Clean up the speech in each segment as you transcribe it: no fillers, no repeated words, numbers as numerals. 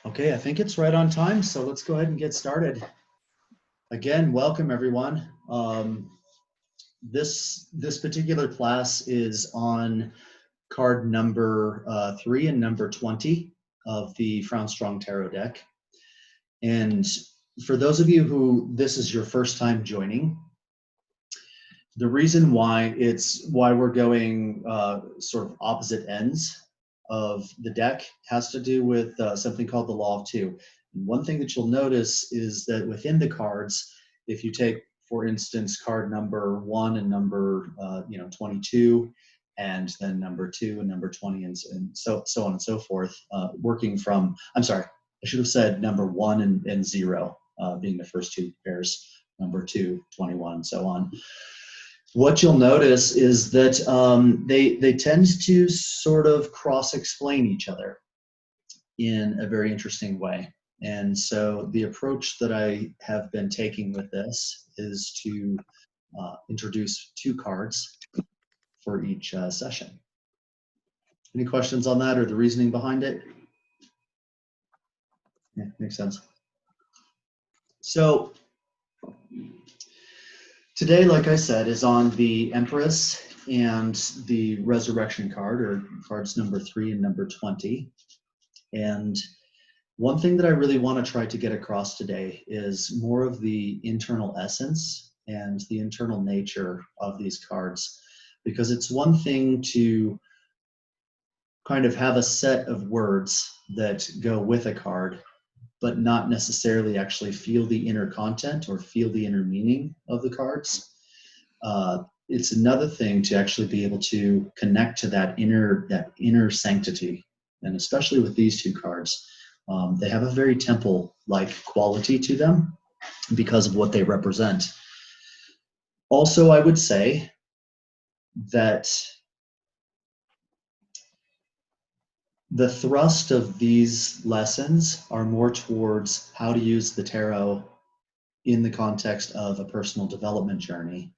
Okay, I think it's right on time, so let's go ahead and get started. Again, welcome everyone. This particular class is on card number 3 and number 20 of the Frown Strong Tarot deck. And for those of you who this is your first time joining, the reason why we're going sort of opposite ends of the deck has to do with something called the Law of Two. And one thing that you'll notice is that within the cards, if you take, for instance, card number 1 and number 22, and then number 2 and number 20, and so on and so forth, working from, I'm sorry, I should have said number 1 and 0 being the first two pairs, number 2, 21, and so on. What you'll notice is that they tend to sort of cross-explain each other in a very interesting way. And so the approach that I have been taking with this is to introduce 2 cards for each session. Any questions on that or the reasoning behind it? Yeah, makes sense. So today, like I said, is on the Empress and the Resurrection card, or cards number 3 and number 20. And one thing that I really want to try to get across today is more of the internal essence and the internal nature of these cards, because it's one thing to kind of have a set of words that go with a card, but not necessarily actually feel the inner content or feel the inner meaning of the cards. It's another thing to actually be able to connect to that inner sanctity. And especially with these 2 cards, they have a very temple-like quality to them because of what they represent. Also, I would say that the thrust of these lessons are more towards how to use the tarot in the context of a personal development journey,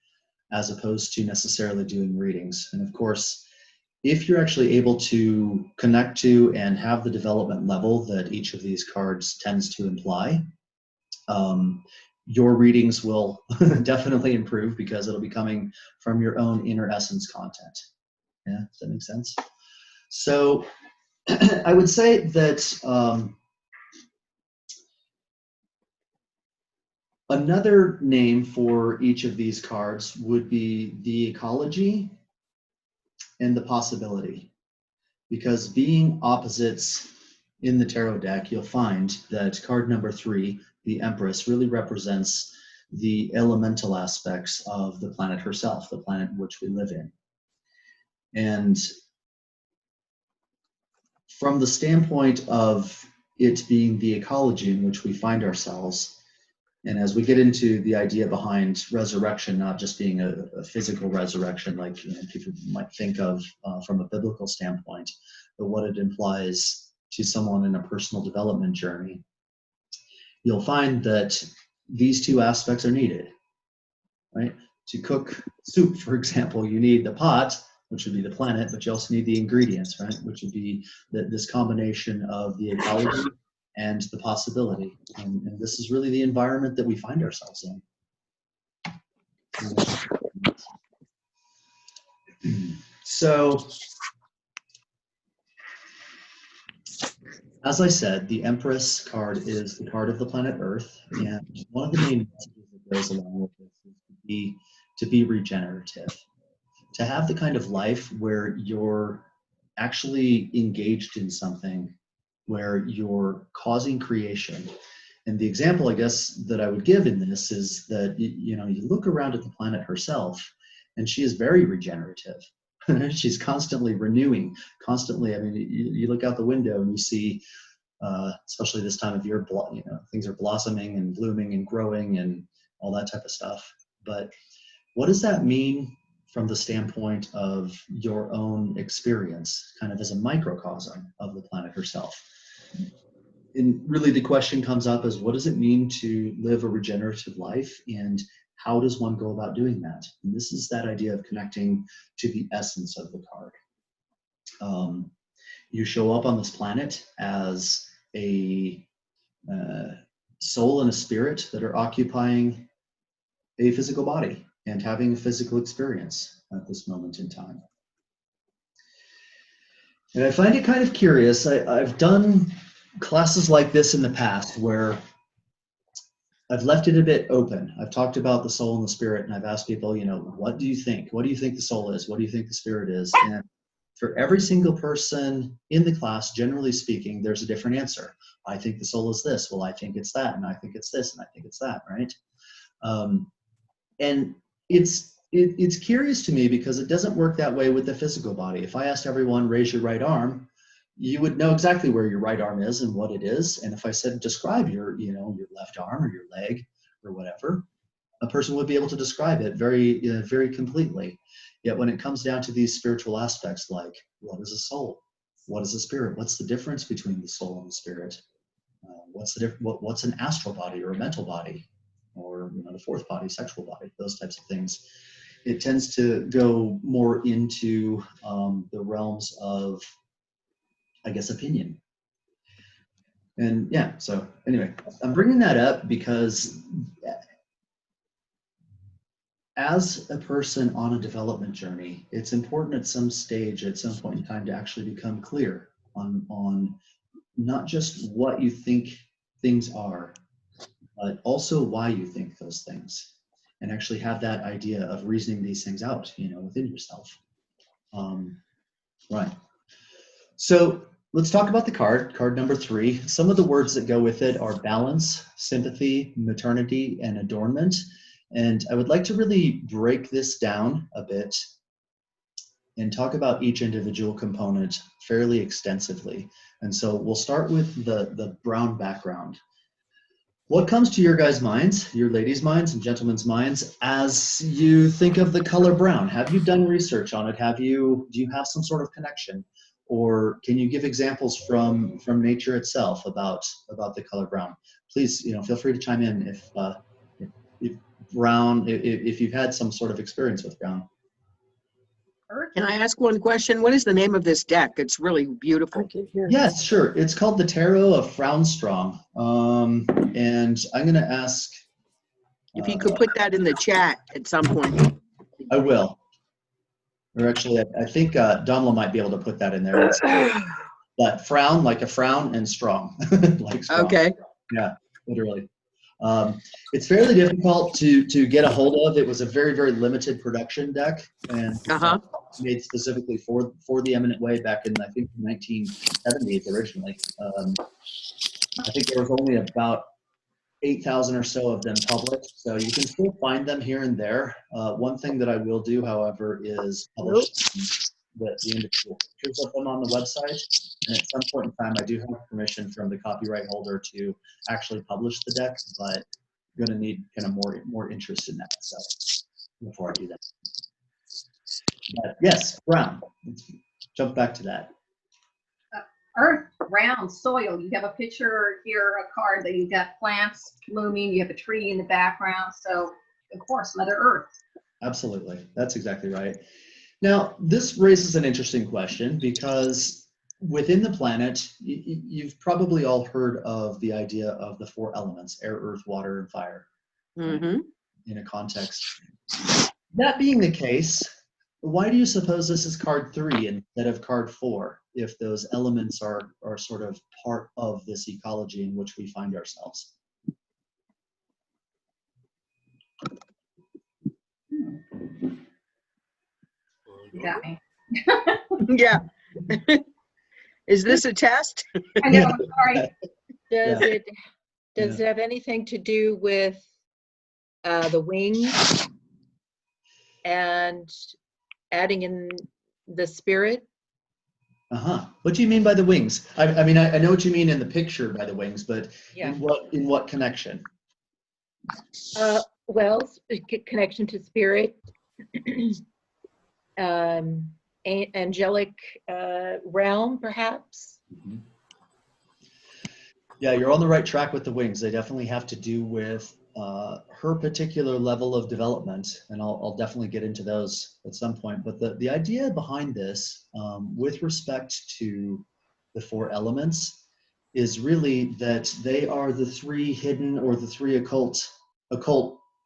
as opposed to necessarily doing readings. And of course, if you're actually able to connect to and have the development level that each of these cards tends to imply, your readings will definitely improve because it'll be coming from your own inner essence content. Yeah, does that make sense? So I would say that another name for each of these cards would be the ecology and the possibility. Because being opposites in the tarot deck, you'll find that card number 3, the Empress, really represents the elemental aspects of the planet herself, the planet in which we live in. And from the standpoint of it being the ecology in which we find ourselves, and as we get into the idea behind resurrection, not just being a physical resurrection like people might think of from a biblical standpoint, but what it implies to someone in a personal development journey, you'll find that these 2 aspects are needed, right? To cook soup, for example, you need the pot, which would be the planet, but you also need the ingredients, right? Which would be this combination of the ecology and the possibility. And this is really the environment that we find ourselves in. So, as I said, the Empress card is the card of the planet Earth, and one of the main messages that goes along with this is to be regenerative, to have the kind of life where you're actually engaged in something, where you're causing creation. And the example, I guess, that I would give in this is that you look around at the planet herself, and she is very regenerative. She's constantly renewing, constantly. I mean, you look out the window and you see, especially this time of year, things are blossoming and blooming and growing and all that type of stuff. But what does that mean from the standpoint of your own experience, kind of as a microcosm of the planet herself? And really the question comes up is, what does it mean to live a regenerative life, and how does one go about doing that? And this is that idea of connecting to the essence of the card. You show up on this planet as a soul and a spirit that are occupying a physical body and having a physical experience at this moment in time. And I find it kind of curious. I've done classes like this in the past where I've left it a bit open. I've talked about the soul and the spirit, and I've asked people, what do you think? What do you think the soul is? What do you think the spirit is? And for every single person in the class, generally speaking, there's a different answer. I think the soul is this. Well, I think it's that, and I think it's this, and I think it's that, right? And it's curious to me because it doesn't work that way with the physical body. If I asked everyone, raise your right arm, you would know exactly where your right arm is and what it is. And if I said, describe your left arm or your leg or whatever, a person would be able to describe it very, very completely. Yet when it comes down to these spiritual aspects, like what is a soul? What is a spirit? What's the difference between the soul and the spirit? What's an astral body or a mental body, or the fourth body, sexual body? Those types of things. It tends to go more into the realms of, I guess, opinion. And yeah, so anyway, I'm bringing that up because as a person on a development journey, it's important at some stage, at some point in time, to actually become clear on not just what you think things are, but also why you think those things, and actually have that idea of reasoning these things out, within yourself. Right. So let's talk about the card number 3. Some of the words that go with it are balance, sympathy, maternity, and adornment. And I would like to really break this down a bit and talk about each individual component fairly extensively. And so we'll start with the brown background. What comes to your guys' minds, your ladies' minds and gentlemen's minds, as you think of the color brown? Have you done research on it? Do you have some sort of connection? Or can you give examples from nature itself about the color brown? Please, feel free to chime in if brown, if you've had some sort of experience with brown. Can I ask one question? What is the name of this deck? It's really beautiful. Yes, sure. It's called the Tarot of Frown Strong. And I'm going to ask. If you could put that in the chat at some point. I will. Or actually, I think Damla might be able to put that in there. But frown, like a frown, and strong, like strong. Okay. Yeah, literally. It's fairly difficult to get a hold of. It was a very, very limited production deck, and made specifically for the Eminent Way back in, I think, the 1970s originally. I think there was only about 8,000 or so of them published, so you can still find them here and there. One thing that I will do, however, is publish the individual pictures of them on the website. And at some point in time, I do have permission from the copyright holder to actually publish the deck, but I'm going to need kind of more interest in that. So before I do that, but yes, brown. Let's jump back to that. Earth, ground, soil. You have a picture here, a card that you've got plants blooming. You have a tree in the background. So, of course, Mother Earth. Absolutely. That's exactly right. Now, this raises an interesting question because within the planet, you've probably all heard of the idea of the 4 elements: air, earth, water, and fire. Mm-hmm. In a context. That being the case, why do you suppose this is card 3 instead of card 4, if those elements are sort of part of this ecology in which we find ourselves? You got me. Yeah. Is this a test? I know, I'm sorry. Does it have anything to do with the wings and adding in the spirit? What do you mean by the wings? I mean, I know what you mean in the picture by the wings, but Yeah. in what connection? Well, connection to spirit, angelic realm, perhaps. Mm-hmm. Yeah, you're on the right track with the wings. They definitely have to do with her particular level of development, and I'll definitely get into those at some point. But the idea behind this, with respect to the 4 elements, is really that they are the three hidden, or the three occult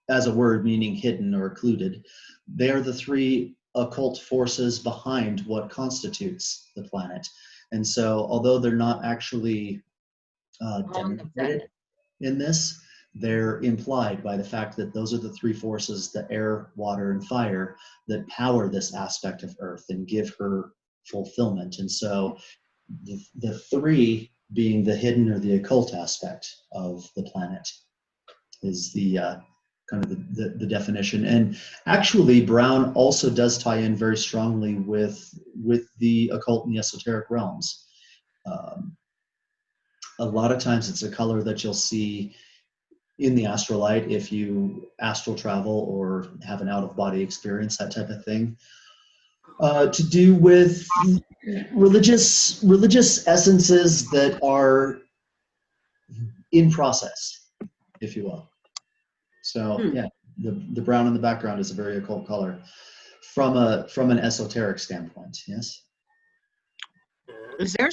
as a word meaning hidden or occluded. They are the three occult forces behind what constitutes the planet. And so although they're not actually On the demonstrated planet. in this, they're implied by the fact that those are the three forces, the air, water, and fire, that power this aspect of Earth and give her fulfillment. And so the three being the hidden or the occult aspect of the planet is the kind of the definition. And actually, Brown also does tie in very strongly with the occult and the esoteric realms. A lot of times it's a color that you'll see in the astrolight if you astral travel or have an out-of-body experience, that type of thing. To do with religious essences that are in process, if you will. So yeah, the brown in the background is a very occult color from an esoteric standpoint. Yes. Is there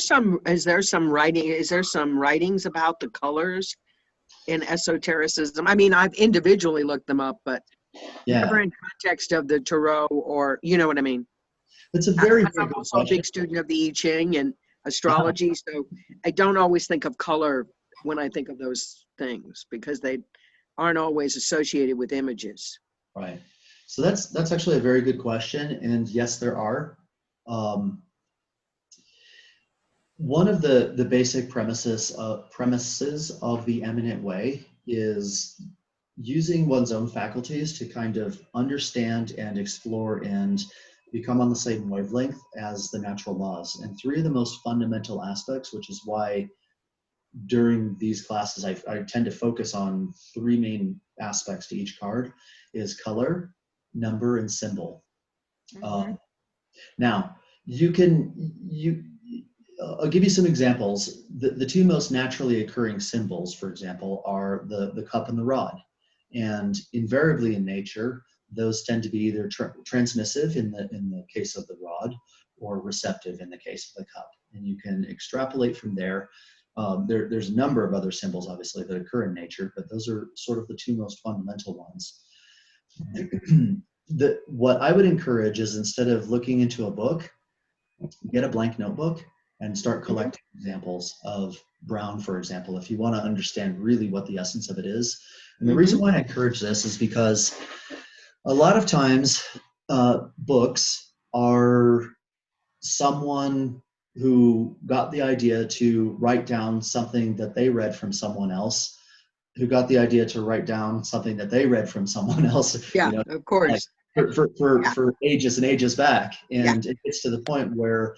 some writings about the colors in esotericism? I mean, I've individually looked them up, but Yeah, never in context of the tarot, or you know what I mean. it's a very, very I'm good also a question. big student of the I Ching and astrology, so I don't always think of color when I think of those things because they aren't always associated with images. Right. So that's actually a very good question, and yes, there are. One of the basic premises of the Eminent Way is using one's own faculties to kind of understand and explore and become on the same wavelength as the natural laws. And three of the most fundamental aspects, which is why during these classes I tend to focus on three main aspects to each card, is color, number, and symbol. Now, I'll give you some examples. The two most naturally occurring symbols, for example, are the cup and the rod. And invariably in nature, those tend to be either transmissive in the case of the rod, or receptive in the case of the cup. And you can extrapolate from there. There's a number of other symbols, obviously, that occur in nature, but those are sort of the two most fundamental ones. What I would encourage is, instead of looking into a book, get a blank notebook and start collecting examples of brown, for example, if you want to understand really what the essence of it is. And the reason why I encourage this is because a lot of times books are someone who got the idea to write down something that they read from someone else, who got the idea to write down something that they read from someone else. Yeah, you know, of course. for ages and ages back. And it gets to the point where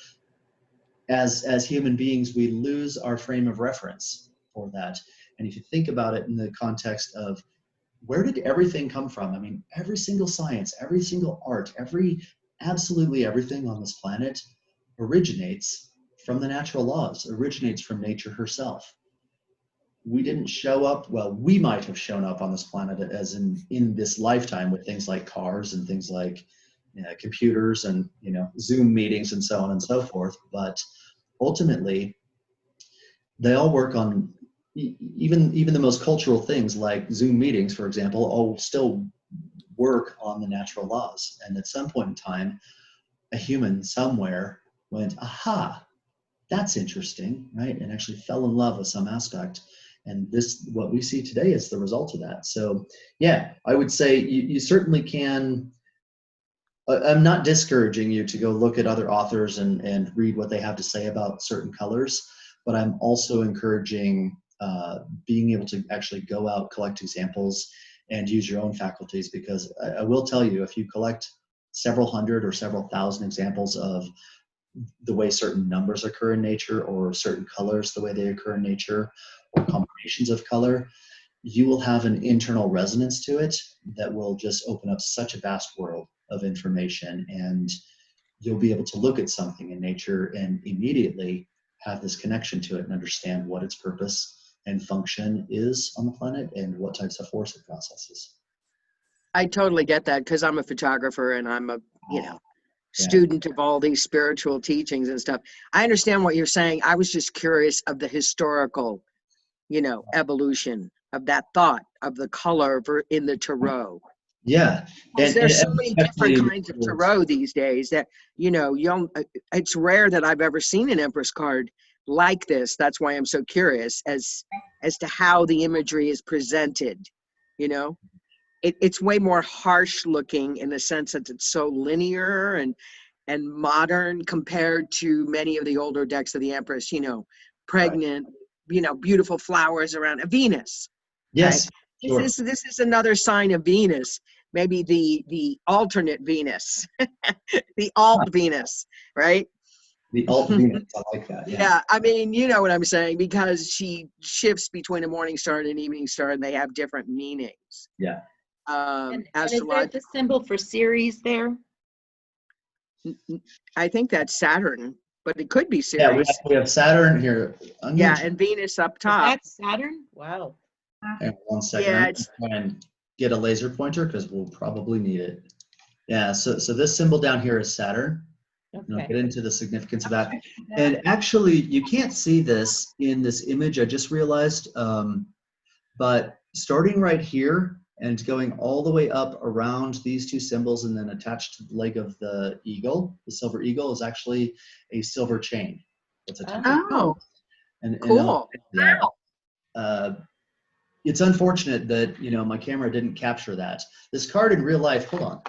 as human beings, we lose our frame of reference for that. And if you think about it in the context of where did everything come from? I mean, every single science, every single art, absolutely everything on this planet originates from the natural laws, originates from nature herself. We didn't show up, well, we might have shown up on this planet as in this lifetime with things like cars and things like computers and Zoom meetings and so on and so forth. But ultimately, they all work on even the most cultural things like Zoom meetings, for example, all still work on the natural laws. And at some point in time, a human somewhere went, aha, that's interesting, right? And actually fell in love with some aspect. And what we see today is the result of that. So yeah, I would say you certainly can. I'm not discouraging you to go look at other authors and read what they have to say about certain colors, but I'm also encouraging being able to actually go out, collect examples, and use your own faculties, because I will tell you, if you collect several hundred or several thousand examples of the way certain numbers occur in nature, or certain colors, the way they occur in nature, or combinations of color, you will have an internal resonance to it that will just open up such a vast world of information. And you'll be able to look at something in nature and immediately have this connection to it and understand what its purpose and function is on the planet and what types of force it processes. I totally get that because I'm a photographer and I'm student of all these spiritual teachings and stuff. I understand what you're saying. I was just curious of the historical, evolution of that thought of the color in the tarot. Yeah. Because there's so many different especially kinds of tarot these days that, it's rare that I've ever seen an Empress card like this. That's why I'm so curious as to how the imagery is presented. It's way more harsh looking in the sense that it's so linear and modern compared to many of the older decks of the Empress, pregnant, beautiful flowers around a Venus. Yes, Right? sure. This is another sign of Venus, maybe the alternate Venus, the alt Venus, right? The alt Venus, I like that. Yeah, I mean, you know what I'm saying, because she shifts between a morning star and an evening star, and they have different meanings. Yeah. And is that the symbol for Ceres there? I think that's Saturn, but it could be Yeah, Ceres. we have Saturn here. Yeah, and Venus up top. That's Saturn? Wow. Hang on 1 second. Yeah, I'm gonna try and get a laser pointer because we'll probably need it. Yeah, so this symbol down here is Saturn. And I'll Okay. get into the significance of that. And actually, you can't see this in this image, I just realized, but starting right here and going all the way up around these two symbols and then attached to the leg of the eagle, the silver eagle, is actually a silver chain. That's attached. Oh, And cool. it's unfortunate that my camera didn't capture that. This card in real life, hold on.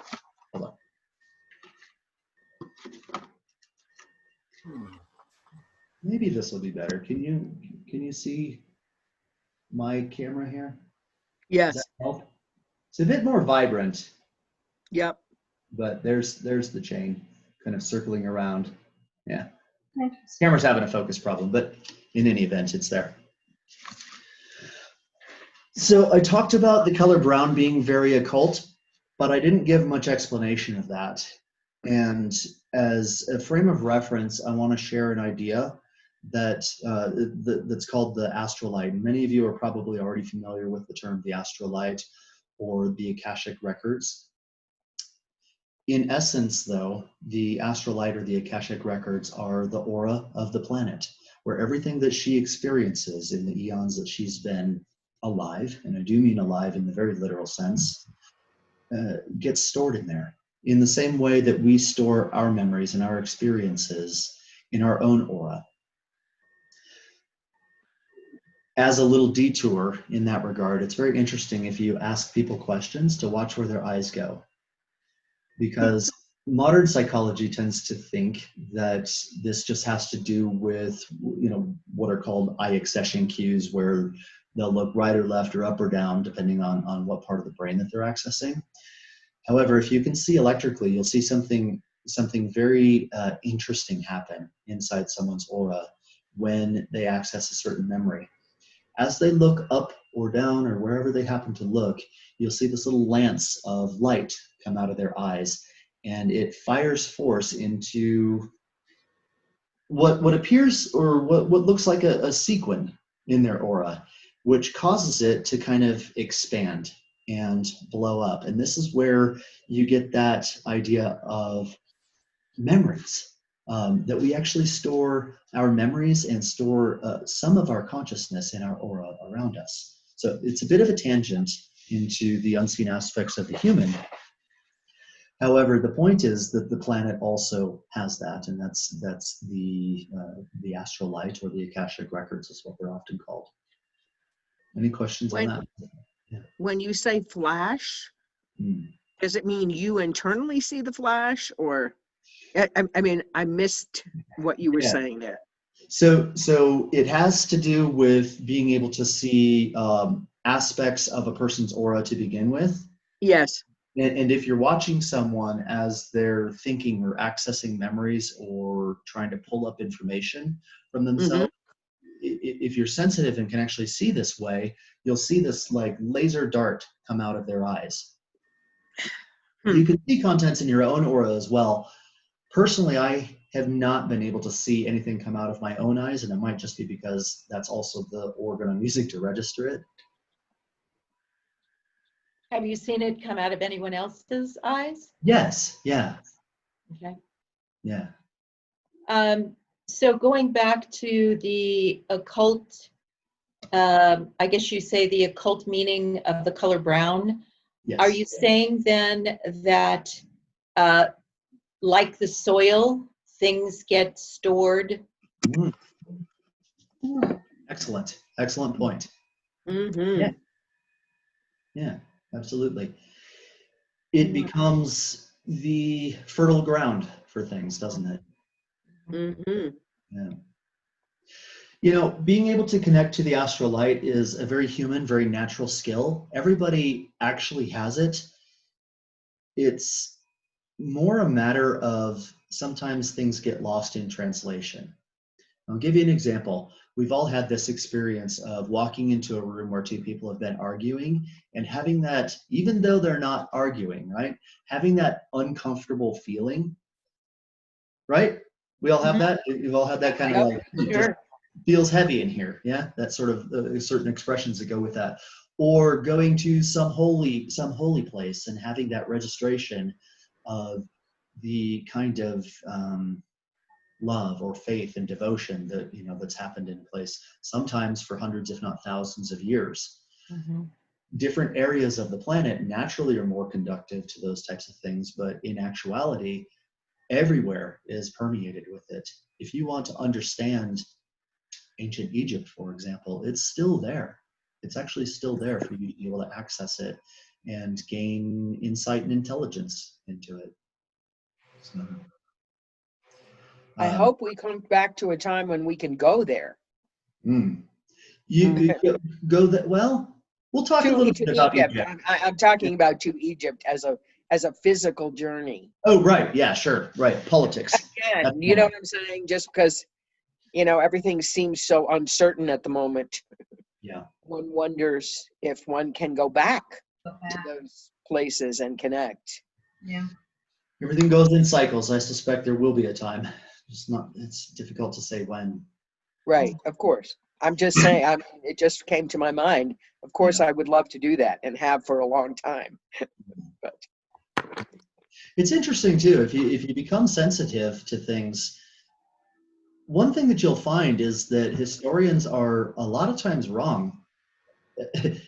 Maybe this will be better. Can you see my camera here? Yes. Does that help? It's a bit more vibrant, Yep. but there's the chain kind of circling around. Yeah. This camera's having a focus problem, but in any event, it's there. So I talked about the color brown being very occult, but I didn't give much explanation of that. And as a frame of reference, I want to share an idea that's called the astrolight. Many of you are probably already familiar with the term the astrolight or the Akashic records. In essence, though, the astrolight or the Akashic records are the aura of the planet, where everything that she experiences in the eons that she's been alive, and I do mean alive in the very literal sense, gets stored in there. In the same way that we store our memories and our experiences in our own aura. As a little detour in that regard, it's very interesting if you ask people questions to watch where their eyes go. Because modern psychology tends to think that this just has to do with, what are called eye accession cues, where they'll look right or left or up or down, depending on what part of the brain that they're accessing. However, if you can see electrically, you'll see something very interesting happen inside someone's aura when they access a certain memory. As they look up or down or wherever they happen to look, you'll see this little lance of light come out of their eyes, and it fires force into what appears or what looks like a sequin in their aura, which causes it to kind of expand and blow up. And this is where you get that idea of memories, that we actually store our memories and store some of our consciousness in our aura around us. So it's a bit of a tangent into the unseen aspects of the human. However, the point is that the planet also has that, and that's the astrolight or the Akashic records is what they're often called. Any questions on that? When you say flash, does it mean you internally see the flash, or I mean, I missed what you were saying there. So it has to do with being able to see aspects of a person's aura to begin with. Yes. And if you're watching someone as they're thinking or accessing memories or trying to pull up information from themselves, if you're sensitive and can actually see this way, you'll see this like laser dart come out of their eyes. You can see contents in your own aura as well. Personally, I have not been able to see anything come out of my own eyes, and it might just be because that's also the organ I'm using to register it. Have you seen it come out of anyone else's eyes? Yes, yeah. Okay. Yeah. So going back to the occult, I guess you say the occult meaning of the color brown. Yes. Are you saying then that, like the soil, things get stored? Mm, excellent point. Mm-hmm. Yeah. Yeah, absolutely. It becomes the fertile ground for things, doesn't it? Mm-hmm. Yeah. You know, being able to connect to the astral light is a very human, very natural skill. Everybody actually has it. It's more a matter of sometimes things get lost in translation. I'll give you an example. We've all had this experience of walking into a room where two people have been arguing and having that, even though they're not arguing, right? Having that uncomfortable feeling, right? We all have that. We've all had that kind of like, it just Sure. feels heavy in here. Yeah, that sort of certain expressions that go with that. Or going to some holy place and having that registration of the kind of love or faith and devotion that that's happened in place sometimes for hundreds if not thousands of years. Different areas of the planet naturally are more conductive to those types of things, but in actuality everywhere is permeated with it. If you want to understand ancient Egypt, for example, it's still there. It's actually still there for you to be able to access it and gain insight and intelligence into it. So, I hope we come back to a time when we can go there. You go that well. We'll talk a little To bit about Egypt. Egypt. I'm talking about to Egypt as a physical journey. Oh, right. Yeah, sure. Right. Politics. Again, you know what I'm saying? Just because, everything seems so uncertain at the moment. Yeah. One wonders if one can go back Go to back. those places and connect. Yeah. Everything goes in cycles. I suspect there will be a time. It's difficult to say when. Right, of course. I'm just saying, it just came to my mind. Of course, Yeah. I would love to do that and have for a long time. But It's interesting too, if you become sensitive to things, one thing that you'll find is that historians are a lot of times wrong.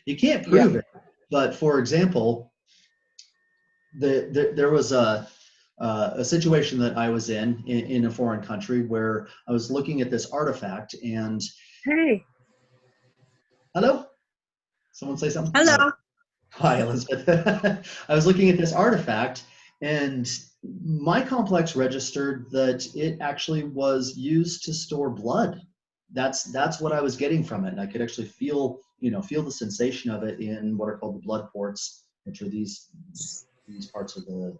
You can't prove it, but for example, there was a situation that I was in a foreign country where I was looking at this artifact and Hey, hello, someone say something. hello. Hi, Elizabeth. I was looking at this artifact and my complex registered that it actually was used to store blood. That's what I was getting from it. And I could actually feel the sensation of it in what are called the blood ports, which are these parts of the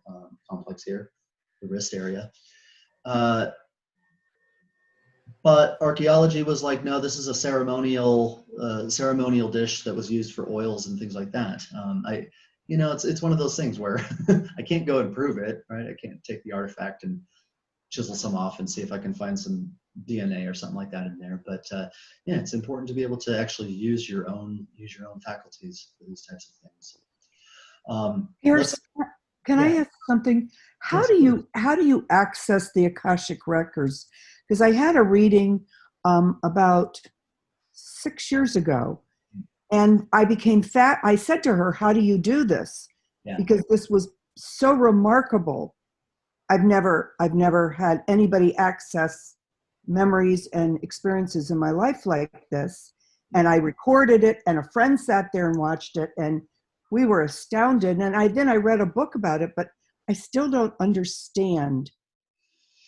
complex here, the wrist area. But archaeology was like, no, this is a ceremonial dish that was used for oils and things like that. It's one of those things where I can't go and prove it, right? I can't take the artifact and chisel some off and see if I can find some DNA or something like that in there. But yeah, it's important to be able to actually use your own faculties for these types of things. Here's, can I yeah. ask something? How Yes, do you access the Akashic records? Because I had a reading about 6 years ago, and I became fat. I said to her, "How do you do this?" Yeah. Because this was so remarkable. I've never had anybody access memories and experiences in my life like this. And I recorded it, and a friend sat there and watched it, and we were astounded. And I read a book about it, but I still don't understand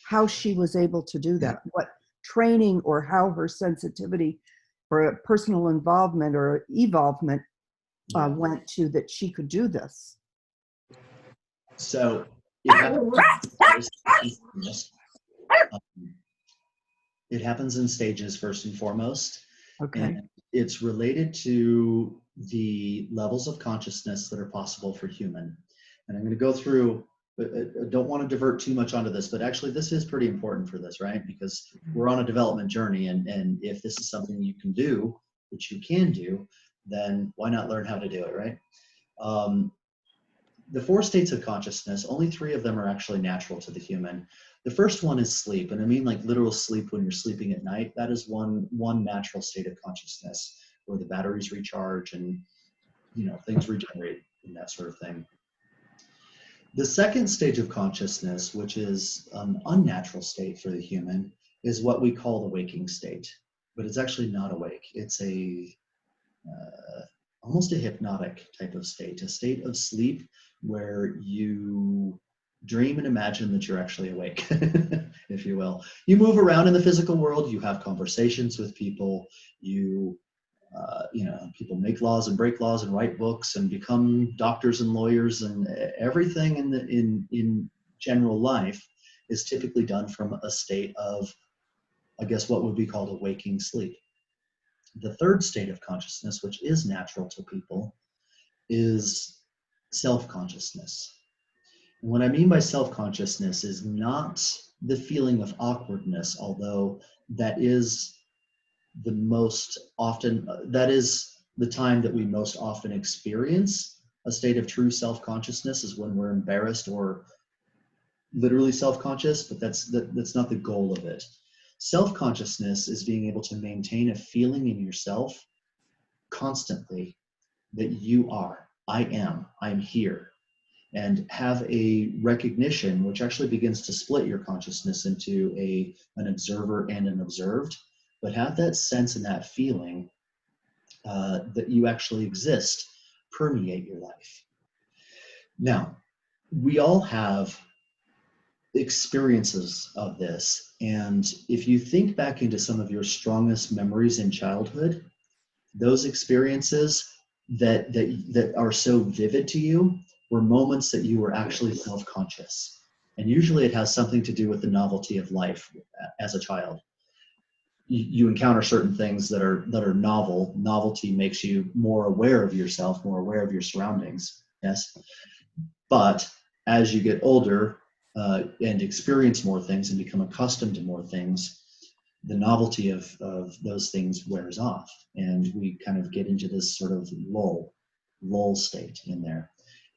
how she was able to do that, what training or how her sensitivity or personal involvement or evolvement went to that she could do this. So it happens in stages first and foremost. Okay. And it's related to the levels of consciousness that are possible for human. And I'm going to go through, I don't want to divert too much onto this, but actually this is pretty important for this, right? Because we're on a development journey, and if this is something you can do, which you can do, then why not learn how to do it, right? the four states of consciousness, only three of them are actually natural to the human. The first one is sleep, and I mean like literal sleep when you're sleeping at night. That is one natural state of consciousness where the batteries recharge and things regenerate and that sort of thing. The second stage of consciousness, which is an unnatural state for the human, is what we call the waking state, but it's actually not awake. It's almost a hypnotic type of state, a state of sleep where you dream and imagine that you're actually awake, if you will. You move around in the physical world, you have conversations with people, people make laws and break laws and write books and become doctors and lawyers, and everything in general life is typically done from a state of, I guess, what would be called a waking sleep. The third state of consciousness, which is natural to people, is self-consciousness. And what I mean by self-consciousness is not the feeling of awkwardness, although that is the time that we most often experience a state of true self-consciousness, is when we're embarrassed or literally self-conscious, but that's not the goal of it. Self-consciousness is being able to maintain a feeling in yourself constantly that I'm here, and have a recognition which actually begins to split your consciousness into an observer and an observed, but have that sense and that feeling that you actually exist permeate your life. Now, we all have experiences of this, and if you think back into some of your strongest memories in childhood, those experiences that are so vivid to you were moments that you were actually self-conscious, and usually it has something to do with the novelty of life. As a child, you encounter certain things that are novel. Novelty makes you more aware of yourself, more aware of your surroundings. Yes, but as you get older and experience more things and become accustomed to more things, the novelty of those things wears off, and we kind of get into this sort of lull state in there.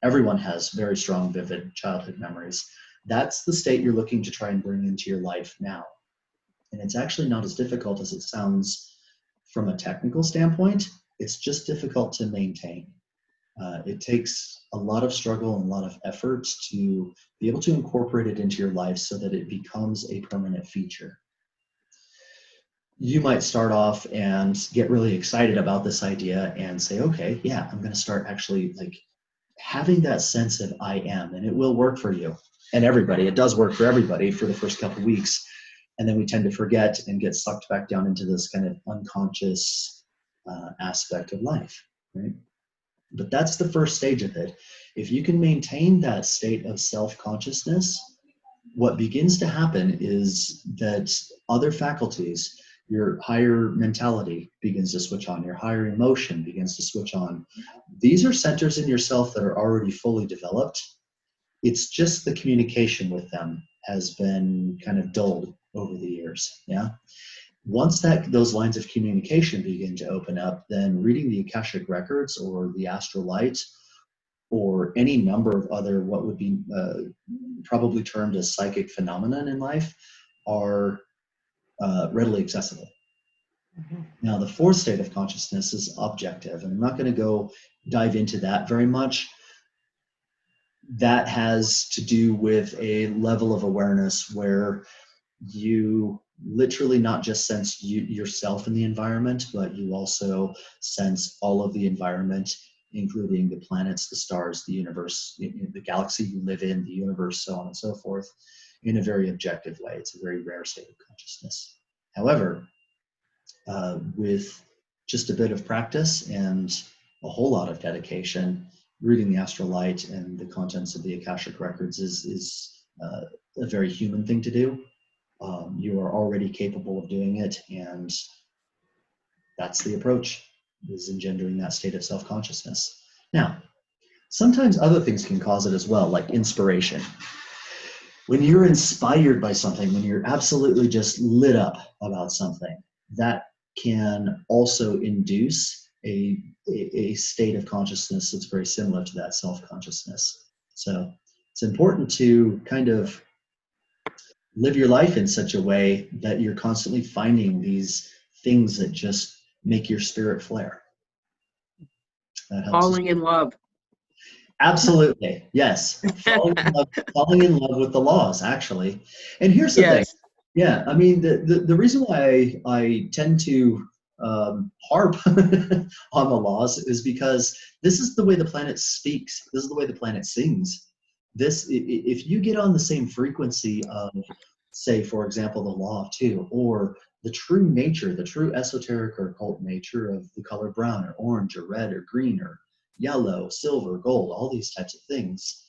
Everyone has very strong, vivid childhood memories. That's the state you're looking to try and bring into your life now. And it's actually not as difficult as it sounds from a technical standpoint. It's just difficult to maintain. It takes a lot of struggle and a lot of effort to be able to incorporate it into your life so that it becomes a permanent feature. You might start off and get really excited about this idea and say, okay, yeah, I'm going to start actually having that sense of I am, and it will work for you and everybody. It does work for everybody for the first couple of weeks. And then we tend to forget and get sucked back down into this kind of unconscious aspect of life, right? But that's the first stage of it. If you can maintain that state of self-consciousness, what begins to happen is that other faculties, your higher mentality begins to switch on, your higher emotion begins to switch on. These are centers in yourself that are already fully developed. It's just the communication with them has been kind of dulled over the years. Yeah. Once those lines of communication begin to open up, then reading the Akashic records or the astral light or any number of other what would be probably termed as psychic phenomenon in life are readily accessible. Mm-hmm. Now, the fourth state of consciousness is objective, and I'm not going to go dive into that very much. That has to do with a level of awareness where you literally not just sense yourself in the environment, but you also sense all of the environment, including the planets, the stars, the universe, the galaxy you live in, the universe, so on and so forth, in a very objective way. It's a very rare state of consciousness. However, with just a bit of practice and a whole lot of dedication, reading the astral light and the contents of the Akashic records is a very human thing to do. You are already capable of doing it, and that's the approach, is engendering that state of self-consciousness. Now, sometimes other things can cause it as well, like inspiration. When you're inspired by something, when you're absolutely just lit up about something, that can also induce a state of consciousness that's very similar to that self-consciousness. So it's important to kind of live your life in such a way that you're constantly finding these things that just make your spirit flare. That helps. Falling in love. Absolutely, yes. Falling in love with the laws, actually. And here's the thing. Yes. Yeah, I mean, the reason why I tend to harp on the laws is because this is the way the planet speaks. This is the way the planet sings. If you get on the same frequency of, say, for example, the law of two, or the true nature, the true esoteric or occult nature of the color brown or orange or red or green or yellow, silver, gold, all these types of things,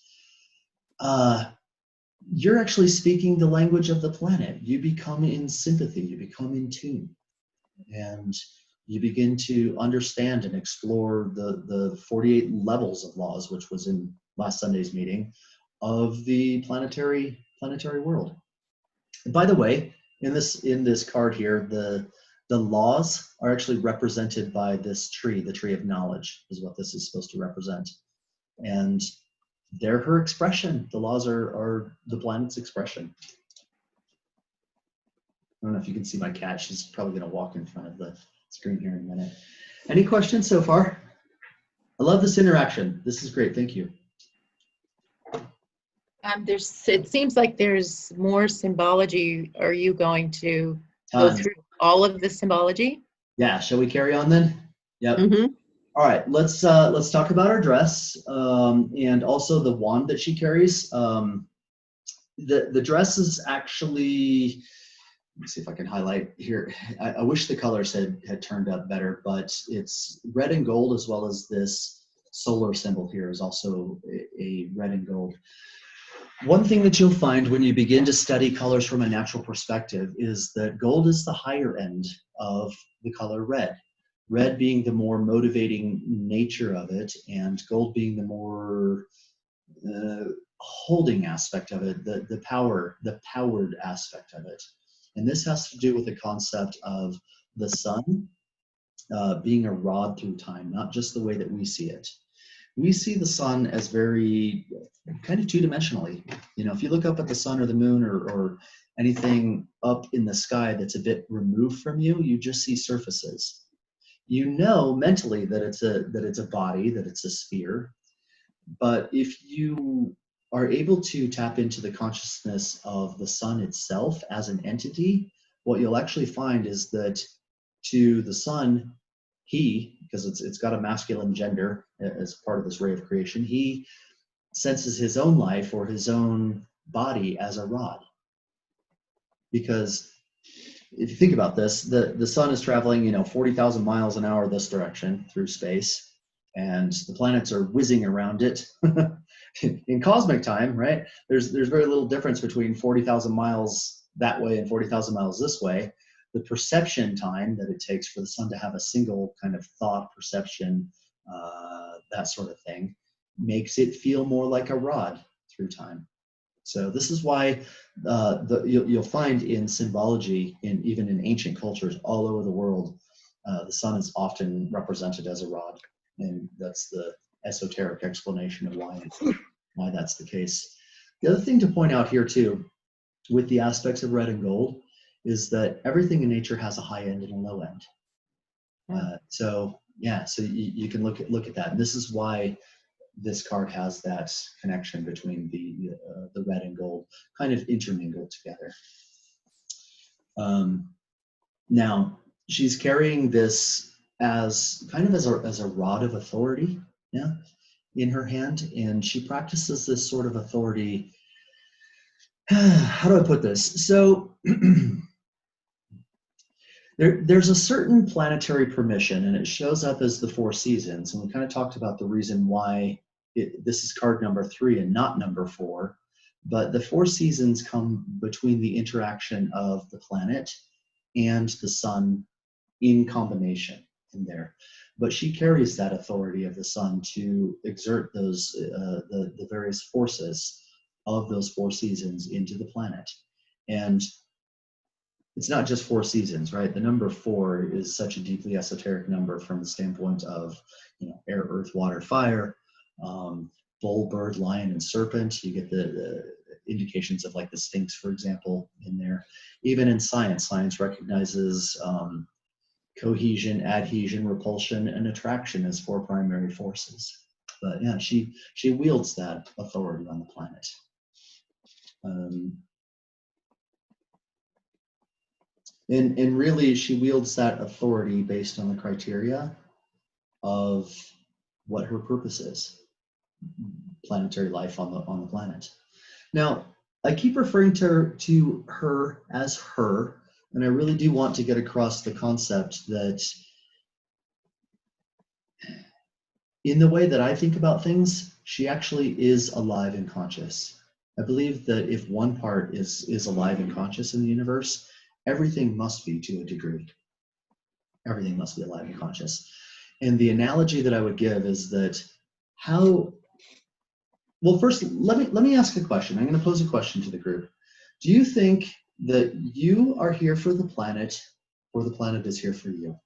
you're actually speaking the language of the planet. You become in sympathy, you become in tune, and you begin to understand and explore the 48 levels of laws, which was in last Sunday's meeting, of the planetary world. And by the way, in this card here, the laws are actually represented by this tree. The tree of knowledge is what this is supposed to represent. And they're her expression. The laws are the planet's expression. I don't know if you can see my cat. She's probably going to walk in front of the screen here in a minute. Any questions so far? I love this interaction. This is great. Thank you. It seems like there's more symbology. Are you going to go Tons. through all of the symbology? Yeah. Shall we carry on then? Yep. Mm-hmm. All right. Let's talk about her dress and also the wand that she carries. The dress is actually. Let me see if I can highlight here. I wish the colors had turned up better, but it's red and gold, as well as this solar symbol here is also a red and gold. One thing that you'll find when you begin to study colors from a natural perspective is that gold is the higher end of the color red. Red being the more motivating nature of it, and gold being the more holding aspect of it, the powered aspect of it. And this has to do with the concept of the sun being a rod through time, not just the way that we see it. We see the sun as very kind of two-dimensionally. You know, if you look up at the sun or the moon or anything up in the sky that's a bit removed from you, you just see surfaces. You know mentally that it's a body, that it's a sphere. But if you are able to tap into the consciousness of the sun itself as an entity, what you'll actually find is that to the sun, because it's got a masculine gender as part of this ray of creation, he senses his own life or his own body as a rod. Because if you think about this, the sun is traveling, 40,000 miles an hour this direction through space, and the planets are whizzing around it. In cosmic time, right? There's very little difference between 40,000 miles that way and 40,000 miles this way. The perception time that it takes for the sun to have a single kind of thought, perception, that sort of thing, makes it feel more like a rod through time. So this is why you'll find in symbology, even in ancient cultures all over the world, the sun is often represented as a rod, and that's the esoteric explanation of why that's the case. The other thing to point out here too, with the aspects of red and gold, is that everything in nature has a high end and a low end. So you can look at that, and this is why this card has that connection between the red and gold kind of intermingled together. Now she's carrying this as a rod of authority, in her hand, and she practices this sort of authority. How do I put this? So there's a certain planetary permission, and it shows up as the 4 seasons. And we kind of talked about the reason why this is card number 3 and not number 4. But the 4 seasons come between the interaction of the planet and the sun in combination in there. But she carries that authority of the sun to exert those the various forces of those 4 seasons into the planet. And it's not just 4 seasons, right? The number 4 is such a deeply esoteric number from the standpoint of, air, earth, water, fire. bull, bird, lion, and serpent. You get the indications of like the Sphinx, for example, in there. Even in science recognizes cohesion, adhesion, repulsion, and attraction as 4 primary forces. But yeah, she wields that authority on the planet. And really, she wields that authority based on the criteria of what her purpose is: planetary life on the planet. Now, I keep referring to her as her, and I really do want to get across the concept that in the way that I think about things, she actually is alive and conscious. I believe that if one part is alive and conscious in the universe, everything must be to a degree. Everything must be alive and conscious. And the analogy that I would give is that well, first, let me ask a question. I'm going to pose a question to the group. Do you think that you are here for the planet, or the planet is here for you?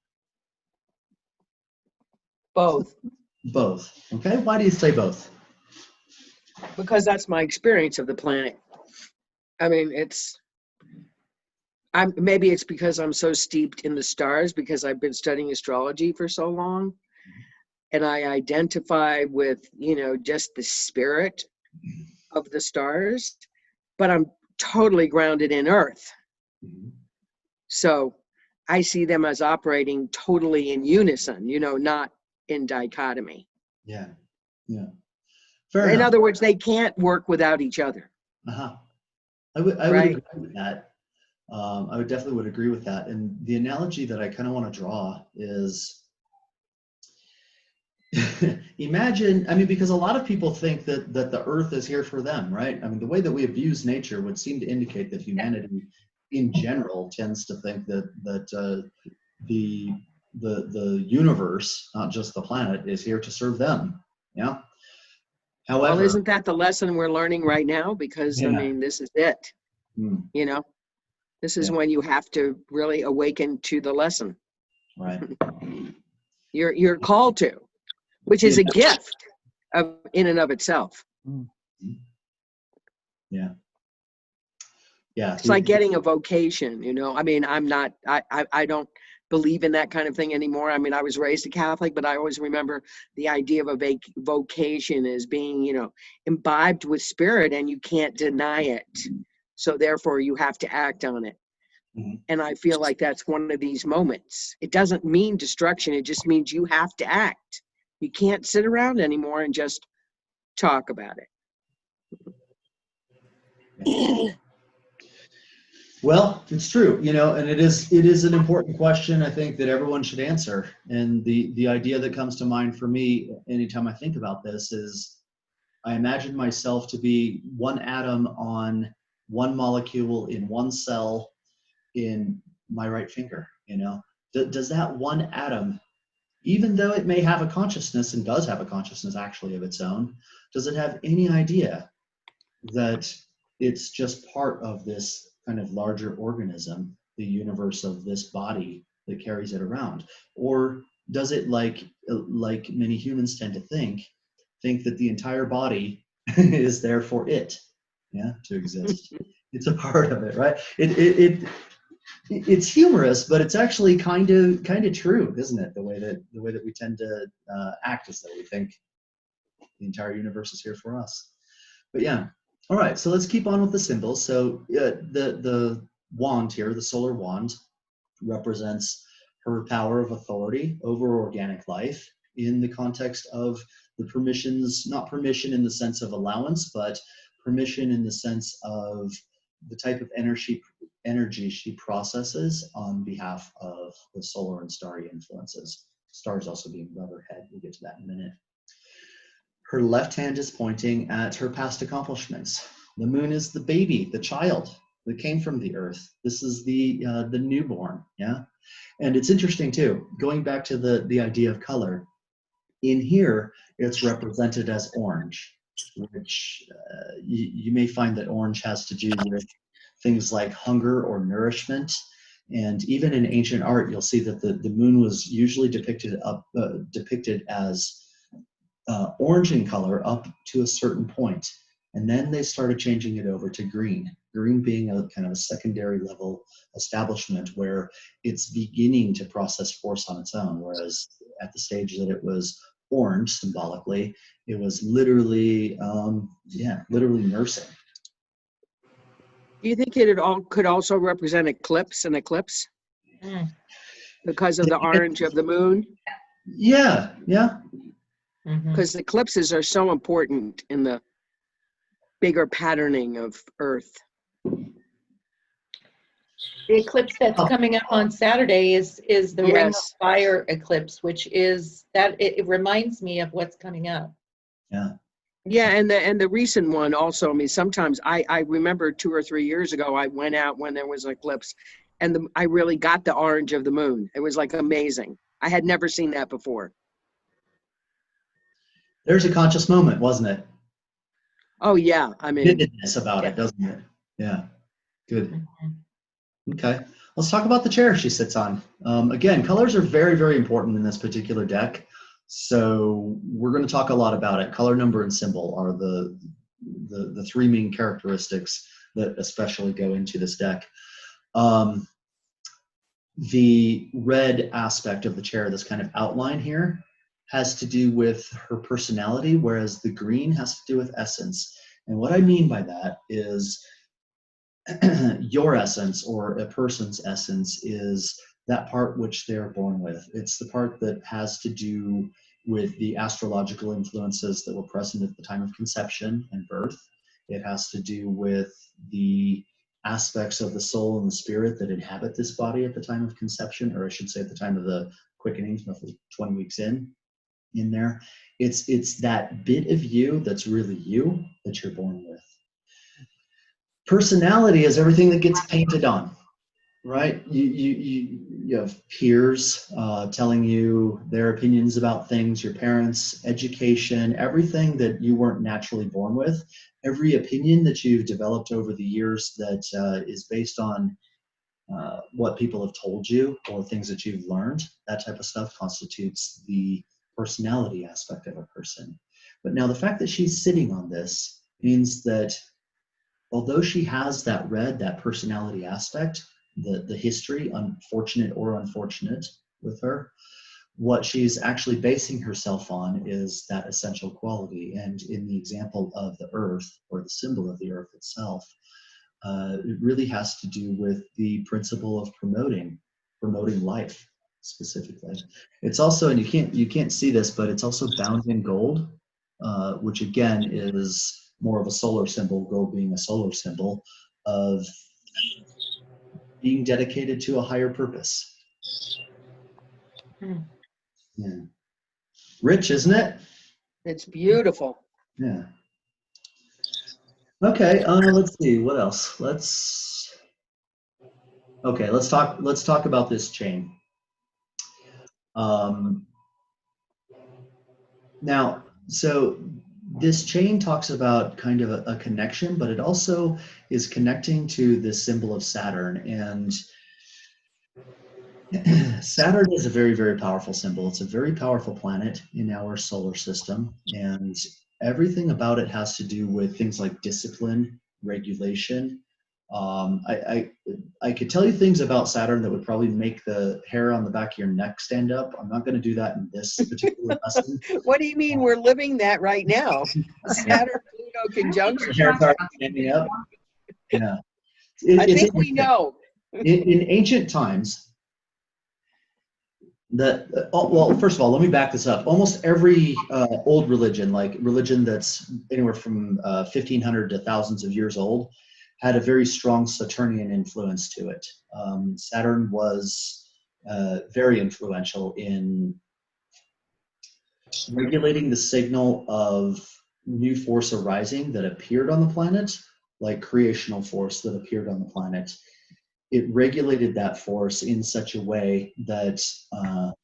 Both, Both. Okay. Why do you say both? because that's my experience of the planet. I mean, maybe it's because I'm so steeped in the stars because I've been studying astrology for so long, and I identify with, just the spirit of the stars, but I'm totally grounded in Earth. So I see them as operating totally in unison, not in dichotomy. Yeah. Fair In enough. other words, they can't work without each other. Uh-huh. I would Right. agree with that. I would definitely agree with that. And the analogy that I kind of want to draw is imagine, because a lot of people think that the earth is here for them, right? The way that we abuse nature would seem to indicate that humanity in general tends to think that the universe, not just the planet, is here to serve them. Yeah. However, Well, isn't that the lesson we're learning right now? Because this is it. This is when you have to really awaken to the lesson. Right. You're called to, which is a gift in and of itself. Yeah. It's like getting a vocation, I don't believe in that kind of thing anymore. I was raised a Catholic, but I always remember the idea of a vocation as being, imbibed with spirit, and you can't deny it. So therefore you have to act on it. And I feel like that's one of these moments. It doesn't mean destruction. It just means you have to act. You can't sit around anymore and just talk about it. Well, it's true, and it is an important question, I think, that everyone should answer. And the idea that comes to mind for me anytime I think about this is I imagine myself to be one atom on one molecule in one cell in my right finger. Does that one atom, even though it may have a consciousness and does have a consciousness actually of its own, does it have any idea that it's just part of this kind of larger organism, the universe of this body that carries it around? Or does it, like many humans tend to think that the entire body is there for it, to exist? It's a part of it, right? It's humorous, but it's actually kind of true, isn't it? The way that we tend to act as though we think the entire universe is here for us. But yeah. All right, so let's keep on with the symbols. So the wand here, the solar wand, represents her power of authority over organic life in the context of the permissions, not permission in the sense of allowance, but permission in the sense of the type of energy she processes on behalf of the solar and starry influences. Stars also being Rubberhead. We'll get to that in a minute. Her left hand is pointing at her past accomplishments. The moon is the baby, the child that came from the earth. This is the newborn, yeah? And it's interesting too, going back to the idea of color. In here, it's represented as orange, which you may find that orange has to do with things like hunger or nourishment. And even in ancient art, you'll see that the moon was usually depicted as orange in color up to a certain point, and then they started changing it over to green. Green being a kind of a secondary level establishment where it's beginning to process force on its own, whereas at the stage that it was orange symbolically, it was literally, literally nursing. Do you think it all could also represent an eclipse, Mm, because of the orange of the moon? Yeah, yeah. mhm. Because eclipses are so important in the bigger patterning of Earth. The eclipse that's Oh. coming up on Saturday is the Ring of Yes. Fire eclipse, which is that it reminds me of what's coming up. Yeah. Yeah, and the recent one also. I mean, sometimes I remember 2 or 3 years ago I went out when there was an eclipse, and I really got the orange of the moon. It was like amazing. I had never seen that before. There's a conscious moment, wasn't it? Oh yeah, I mean, Vividness about it, doesn't it? Yeah. Good. Mhm. Okay. Let's talk about the chair she sits on. Again, colors are very, very important in this particular deck. So we're going to talk a lot about it. Color, number, and symbol are the three main characteristics that especially go into this deck. The red aspect of the chair, this kind of outline here, has to do with her personality, whereas the green has to do with essence. And what I mean by that is your essence, or a person's essence, is that part which they're born with. It's the part that has to do with the astrological influences that were present at the time of conception and birth. It has to do with the aspects of the soul and the spirit that inhabit this body at the time of conception, or I should say at the time of the quickening, roughly 20 weeks in there. It's that bit of you that's really you that you're born with. Personality is everything that gets painted on, right? You have peers telling you their opinions about things, your parents, education, everything that you weren't naturally born with. Every opinion that you've developed over the years that is based on what people have told you or things that you've learned, that type of stuff constitutes the personality aspect of a person. But now the fact that she's sitting on this means that although she has that red, that personality aspect, the history, unfortunate or unfortunate with her, what she's actually basing herself on is that essential quality. And in the example of the earth, or the symbol of the earth itself, it really has to do with the principle of promoting life specifically. It's also, and you can't see this, but it's also bound in gold, which again is more of a solar symbol, gold being a solar symbol of being dedicated to a higher purpose. Hmm. Yeah. Rich, isn't it? it's beautiful. Yeah. Okay, let's see, what else? Let's talk about this chain. Now, so this chain talks about kind of a connection, but it also is connecting to this symbol of Saturn. And Saturn is a very, very powerful symbol. It's a very powerful planet in our solar system. And everything about it has to do with things like discipline, regulation. I could tell you things about Saturn that would probably make the hair on the back of your neck stand up. I'm not going to do that in this particular lesson. What do you mean we're living that right now? Saturn Pluto conjunction. Hair's already standing up. Yeah. I think we know. In ancient times, well, first of all, let me back this up. Almost every old religion, like religion that's anywhere from 1,500 to thousands of years old, had a very strong Saturnian influence to it. Saturn was very influential in regulating the signal of new force arising that appeared on the planet, like creational force that appeared on the planet. It regulated that force in such a way that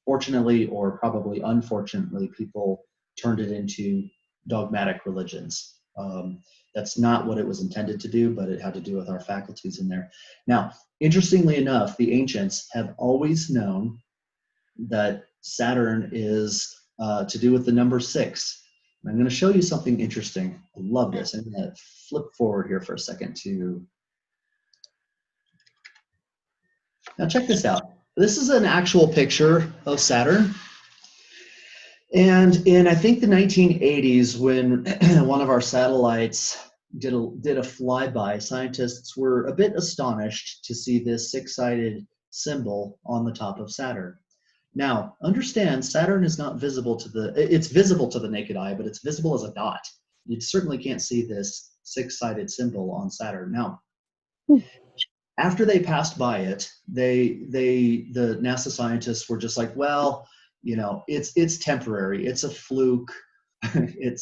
fortunately or probably unfortunately people turned it into dogmatic religions. That's not what it was intended to do, but it had to do with our faculties in there. Now, interestingly enough, the ancients have always known that Saturn is to do with the number 6. I'm going to show you something interesting. I love this. I'm going to flip forward here for a second to. Now check this out. This is an actual picture of Saturn. And in, I think, the 1980s, when one of our satellites did a flyby, scientists were a bit astonished to see this six-sided symbol on the top of Saturn. Now, understand, Saturn is not visible to it's visible to the naked eye, but it's visible as a dot. You certainly can't see this six-sided symbol on Saturn. Now, after they passed by it, the NASA scientists were just like, well, you know, it's temporary. It's a fluke. It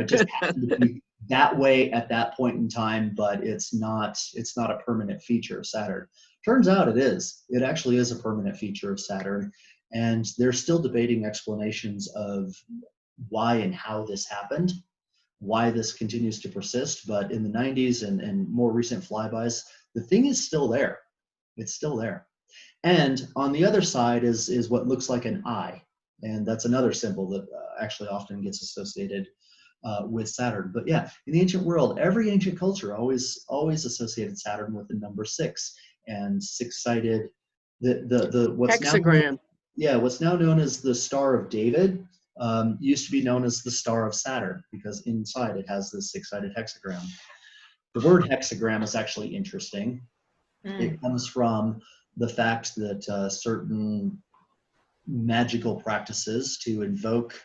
just happened to be that way at that point in time, but it's not a permanent feature of Saturn. Turns out it is. It actually is a permanent feature of Saturn, and they're still debating explanations of why and how this happened, why this continues to persist. But in the 90s and more recent flybys, the thing is still there. It's still there. And on the other side is what looks like an eye. And that's another symbol that actually often gets associated with Saturn. But yeah, in the ancient world, every ancient culture always associated Saturn with the number 6 and six-sided. What's Hexagram. what's now known as the Star of David used to be known as the Star of Saturn because inside it has this six-sided hexagram. The word hexagram is actually interesting. It comes from the fact that certain magical practices to invoke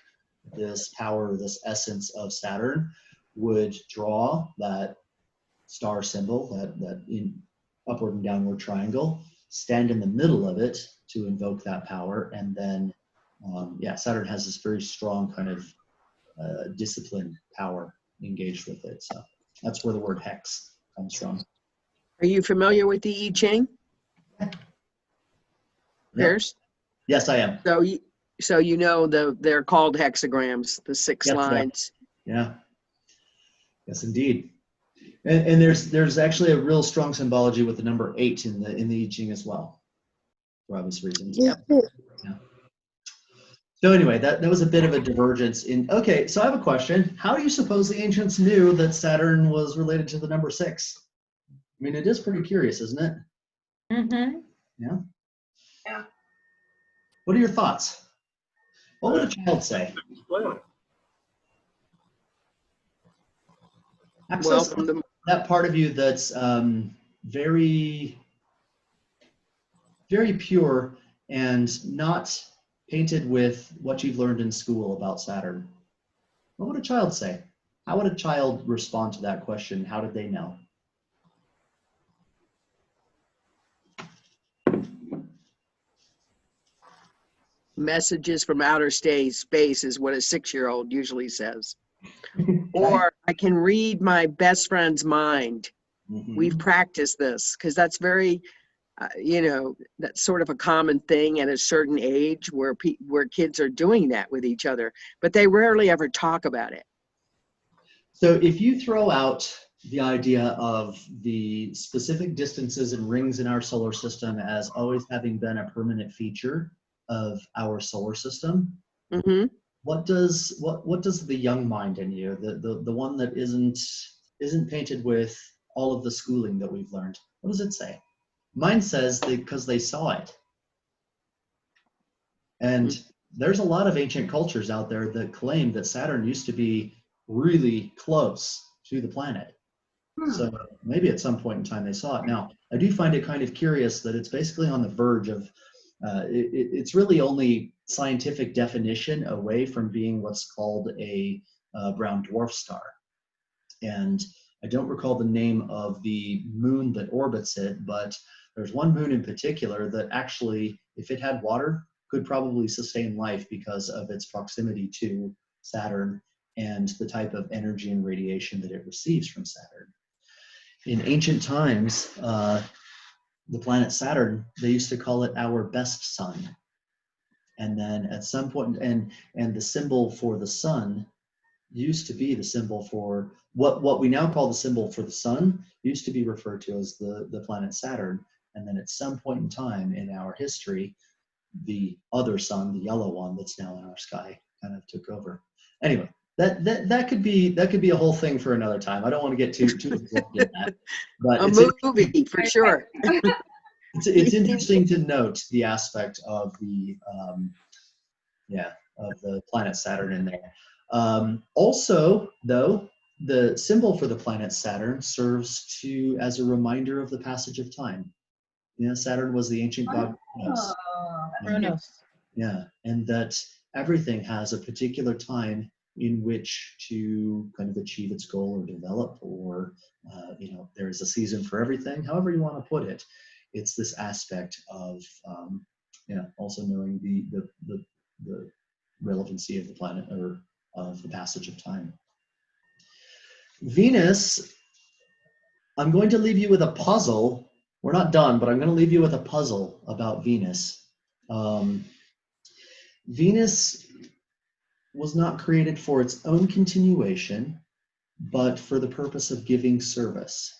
this power, this essence of Saturn, would draw that star symbol, that in upward and downward triangle, stand in the middle of it to invoke that power, and then Saturn has this very strong kind of discipline power engaged with it. So that's where the word hex comes from. Are you familiar with the I Ching? Pierce? Yes, I am. So you know they're called hexagrams, the six Yes, lines. Yeah. Yes, indeed. And there's actually a real strong symbology with the number 8 in the I Ching as well, for obvious reasons. Yep. Yeah. So anyway, that was a bit of a divergence in. Okay, so I have a question. How do you suppose the ancients knew that Saturn was related to the number 6? I mean, it is pretty curious, isn't it? Mm-hmm. Yeah. Yeah. What are your thoughts? What would a child say? Well, Access that part of you that's very, very pure and not painted with what you've learned in school about Saturn. What would a child say? How would a child respond to that question? How did they know? messages from outer space is what a 6-year-old usually says. Or I can read my best friend's mind. Mhm. We've practiced this because that's very, that's sort of a common thing at a certain age where kids are doing that with each other, but they rarely ever talk about it. So if you throw out the idea of the specific distances and rings in our solar system as always having been a permanent feature of our solar system, Mm-hmm. what does the young mind in you, the one that isn't painted with all of the schooling that we've learned, what does it say? Mine says because they saw it. And there's a lot of ancient cultures out there that claim that Saturn used to be really close to the planet. So maybe at some point in time they saw it. Now, I do find it kind of curious that it's basically on the verge of, it's really only scientific definition away from being what's called a brown dwarf star. And I don't recall the name of the moon that orbits it, but there's one moon in particular that actually, if it had water, could probably sustain life because of its proximity to Saturn and the type of energy and radiation that it receives from Saturn. In ancient times, the planet Saturn, they used to call it our best sun. And then at some point, and the symbol for the sun used to be the symbol for what we now call the symbol for the sun used to be referred to as the planet Saturn. And then at some point in time in our history, the other sun, the yellow one that's now in our sky, kind of took over. Anyway, that could be a whole thing for another time. I don't want to get too absorbed in that, but A it's movie for sure. it's interesting to note the aspect of the of the planet Saturn in there. Also, though, the symbol for the planet Saturn serves as a reminder of the passage of time. Saturn was the ancient god Kronos. Oh, Kronos. Yeah, and that everything has a particular time in which to kind of achieve its goal or develop, or there's a season for everything. However you want to put it, it's this aspect of also knowing the relevancy of the planet or of the passage of time. Venus, I'm going to leave you with a puzzle. We're not done, but I'm going to leave you with a puzzle about Venus. Venus was not created for its own continuation, but for the purpose of giving service.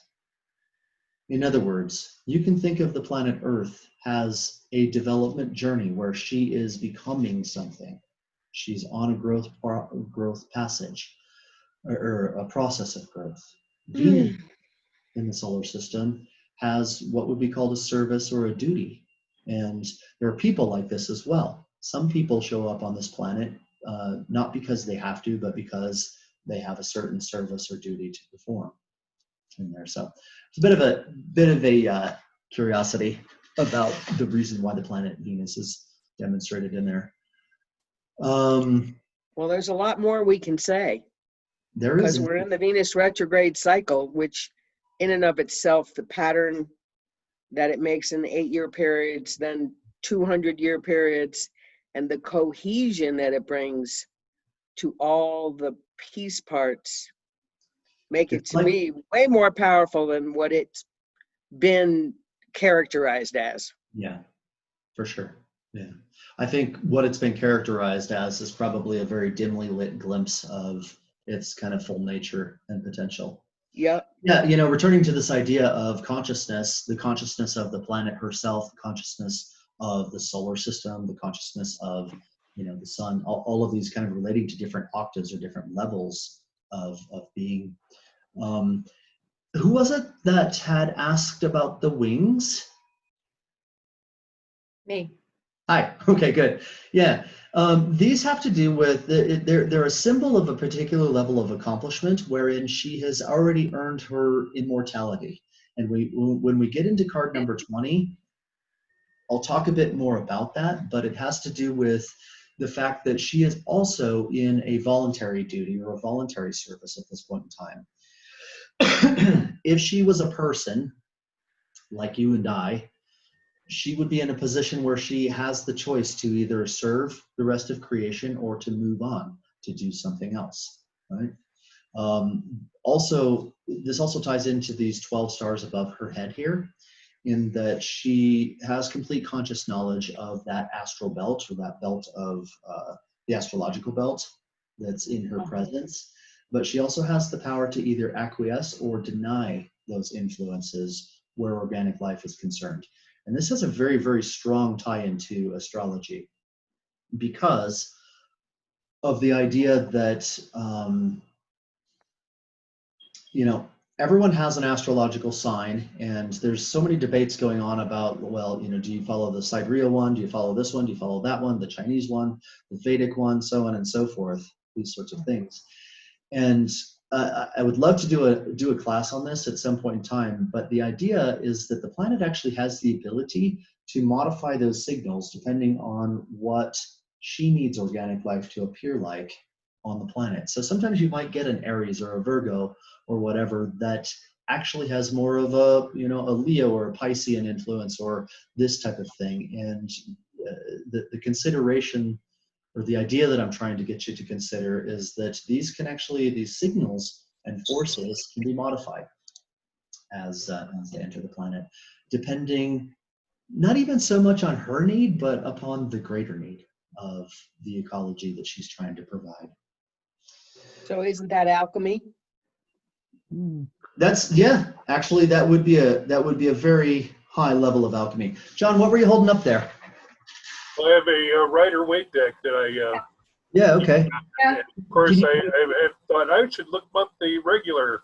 In other words, you can think of the planet Earth as a development journey where she is becoming something. She's on a growth passage, or a process of growth. Venus in the solar system has what would be called a service or a duty. And there are people like this as well. Some people show up on this planet not because they have to, but because they have a certain service or duty to perform in there. So it's a bit of a curiosity about the reason why the planet Venus is demonstrated in there. Well, there's a lot more we can say There because is. we're in the Venus retrograde cycle, which in and of itself, the pattern that it makes in the 8-year periods, then 200-year periods, and the cohesion that it brings to all the piece parts make it It's to like- me way more powerful than what it's been characterized as. Yeah, for sure. Yeah. I think what it's been characterized as is probably a very dimly lit glimpse of its kind of full nature and potential. Yep. Yeah, returning to this idea of consciousness, the consciousness of the planet herself, the consciousness of the solar system, the consciousness of, the sun, all of these kind of relating to different octaves or different levels of being. Who was it that had asked about the wings? Me. Hi. Okay, good. Yeah. These have to do with, they're a symbol of a particular level of accomplishment wherein she has already earned her immortality. And when we get into card number 20, I'll talk a bit more about that, but it has to do with the fact that she is also in a voluntary duty or a voluntary service at this point in time. If she was a person like you and I, she would be in a position where she has the choice to either serve the rest of creation or to move on to do something else, right? This also ties into these 12 stars above her head here, in that she has complete conscious knowledge of that astral belt, or that belt of the astrological belt that's in her presence, but she also has the power to either acquiesce or deny those influences where organic life is concerned. And this has a very, very strong tie into astrology because of the idea that, everyone has an astrological sign, and there's so many debates going on about, well, do you follow the sidereal one? Do you follow this one? Do you follow that one? The Chinese one, the Vedic one, so on and so forth, these sorts of things. And I would love to do a class on this at some point in time, but the idea is that the planet actually has the ability to modify those signals depending on what she needs organic life to appear like on the planet. So sometimes you might get an Aries or a Virgo or whatever that actually has more of a Leo or a Piscean influence or this type of thing. And the consideration, or the idea that I'm trying to get you to consider, is that these signals and forces can be modified as they enter the planet, depending not even so much on her need, but upon the greater need of the ecology that she's trying to provide. So isn't that alchemy? Actually, that would be a very high level of alchemy. John, what were you holding up there? I have a Rider-Waite deck that I Yeah, okay. Yeah. Of course, Can you- I thought I should look up the regular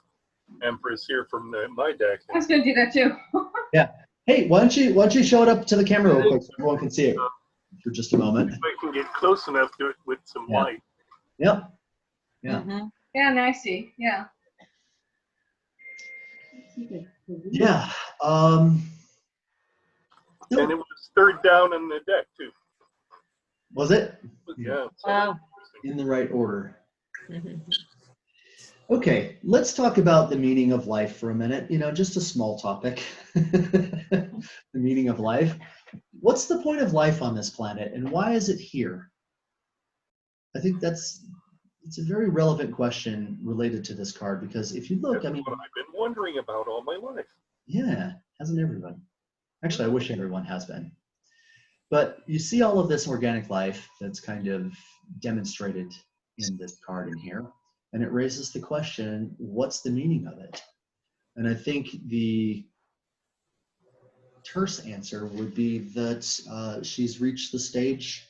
Empress here from my deck. I was gonna do that too. Hey, why don't you show it up to the camera real quick so everyone can see it for just a moment? If I can get close enough to it with some Yeah. light. Yep. Yeah. Mhm. Yeah, now I see. Yeah. Yeah. So- And it was third down in the deck, too. was it Yeah. so Wow. interesting. in the right order? Mhm. Okay, let's talk about the meaning of life for a minute. Just a small topic. The meaning of life. What's the point of life on this planet, and why is it here? I think it's a very relevant question related to this card, because if you look, That's what I've been wondering about all my life. yeah, hasn't everyone? Actually, I wish everyone has been. But you see all of this organic life that's kind of demonstrated in this card in here, and it raises the question, what's the meaning of it? And I think the terse answer would be that she's reached the stage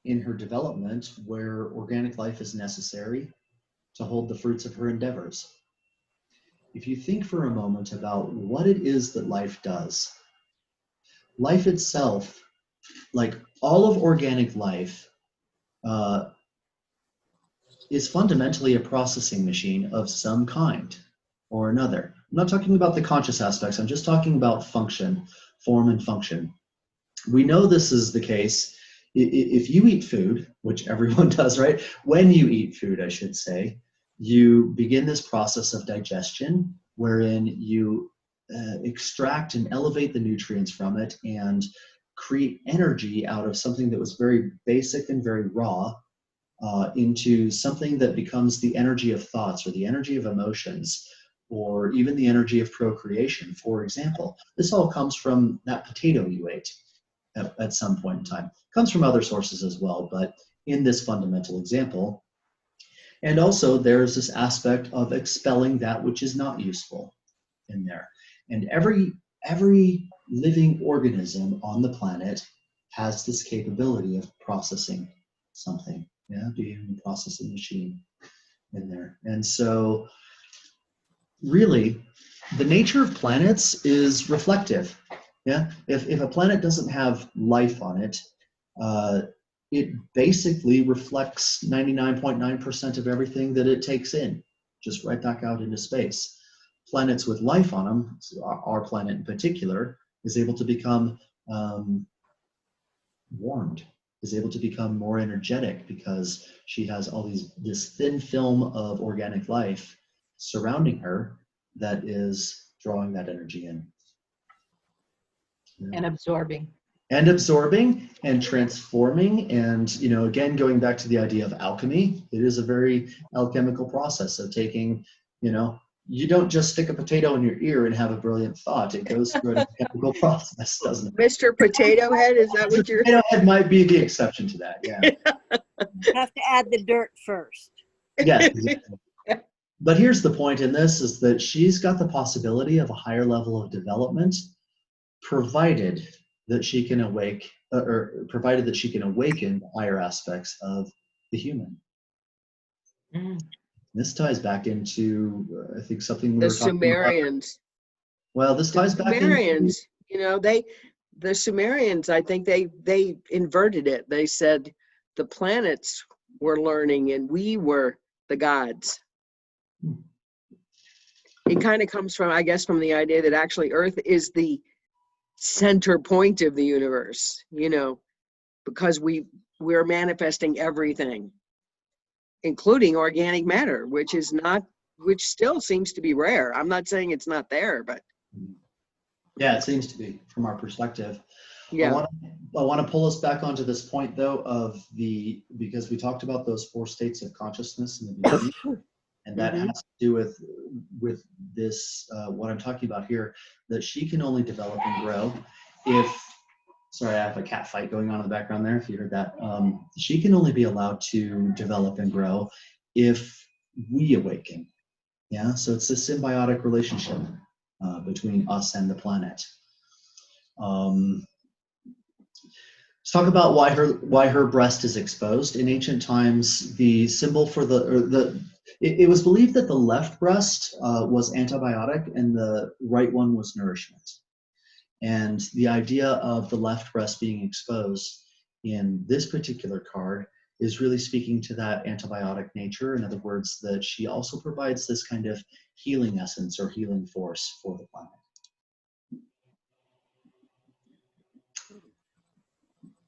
in her development where organic life is necessary to hold the fruits of her endeavors. If you think for a moment about what it is that life does, life itself, like all of organic life, is fundamentally a processing machine of some kind or another. I'm not talking about the conscious aspects, I'm just talking about function, form and function. We know this is the case if you eat food, which everyone does, right? When you eat food, I should say, you begin this process of digestion wherein you extract and elevate the nutrients from it and create energy out of something that was very basic and very raw into something that becomes the energy of thoughts or the energy of emotions or even the energy of procreation, for example. This all comes from that potato you ate at some point in time. It comes from other sources as well, but in this fundamental example. And also there's this aspect of expelling that which is not useful in there. And every living organism on the planet has this capability of processing something, being a processing machine in there. And so really the nature of planets is reflective. If a planet doesn't have life on it, it basically reflects 99.9% of everything that it takes in, just right back out into space. Planets with life on them, our planet in particular, is able to become warmed, is able to become more energetic because she has this thin film of organic life surrounding her that is drawing that energy in. And absorbing. And absorbing and transforming. And, again, going back to the idea of alchemy, it is a very alchemical process of taking, you don't just stick a potato in your ear and have a brilliant thought. It goes through a chemical process, doesn't it? Mr. Potato Head, is that what you're? Potato Head might be the exception to that, yeah. You have to add the dirt first. Yes, exactly. But here's the point in this is that she's got the possibility of a higher level of development, provided that she can provided that she can awaken higher aspects of the human. Mm. This ties back into, I think, something we The were talking about. Sumerians. Well, this ties back into Sumerians, the Sumerians, I think they inverted it. They said the planets were learning and we were the gods. It kind of comes from, I guess, from the idea that actually Earth is the center point of the universe, because we're manifesting everything, including organic matter, which still seems to be rare. I'm not saying it's not there, but yeah, it seems to be from our perspective. yeah. I want to pull us back onto this point though because we talked about those 4 states of consciousness in the beginning, and that Mhm. has to do with this what I'm talking about here, that she can only develop and grow if. Sorry, I have a cat fight going on in the background there, if you heard that. She can only be allowed to develop and grow if we awaken. Yeah, so it's a symbiotic relationship between us and the planet. Let's talk about why her breast is exposed. In ancient times, the symbol for it was believed that the left breast was antibiotic and the right one was nourishment. And the idea of the left breast being exposed in this particular card is really speaking to that antibiotic nature. In other words, that she also provides this kind of healing essence or healing force for the planet.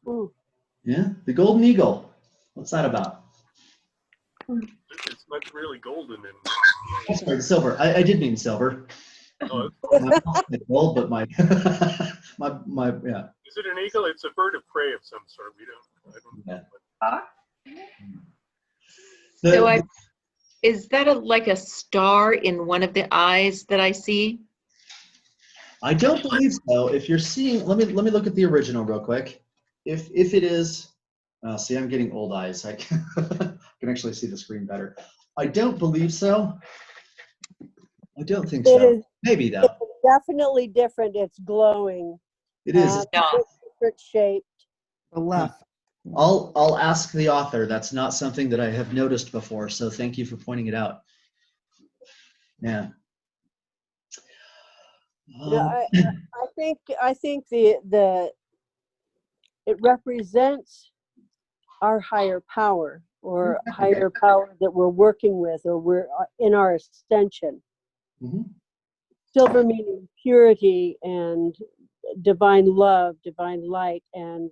Ooh. Yeah, the golden eagle. What's that about? It's not really golden Oh, sorry, silver. I did mean silver. oh, Not gold, but my yeah. is it an eagle? It's a bird of prey of some sort. I don't know. Yeah. So is that like a star in one of the eyes that I see? I don't believe so. If you're seeing, let me look at the original real quick. If it is, see, I'm getting old eyes. I can actually see the screen better. I don't believe so. I don't think It so. is Maybe though. definitely different. It's glowing. It is. Yeah. Different shaped. The left. I'll ask the author. That's not something that I have noticed before. So thank you for pointing it out. Yeah. You know, I think the it represents our higher power or higher power that we're working with or we're in our ascension. Mhm. Silver meaning purity and divine love, divine light, and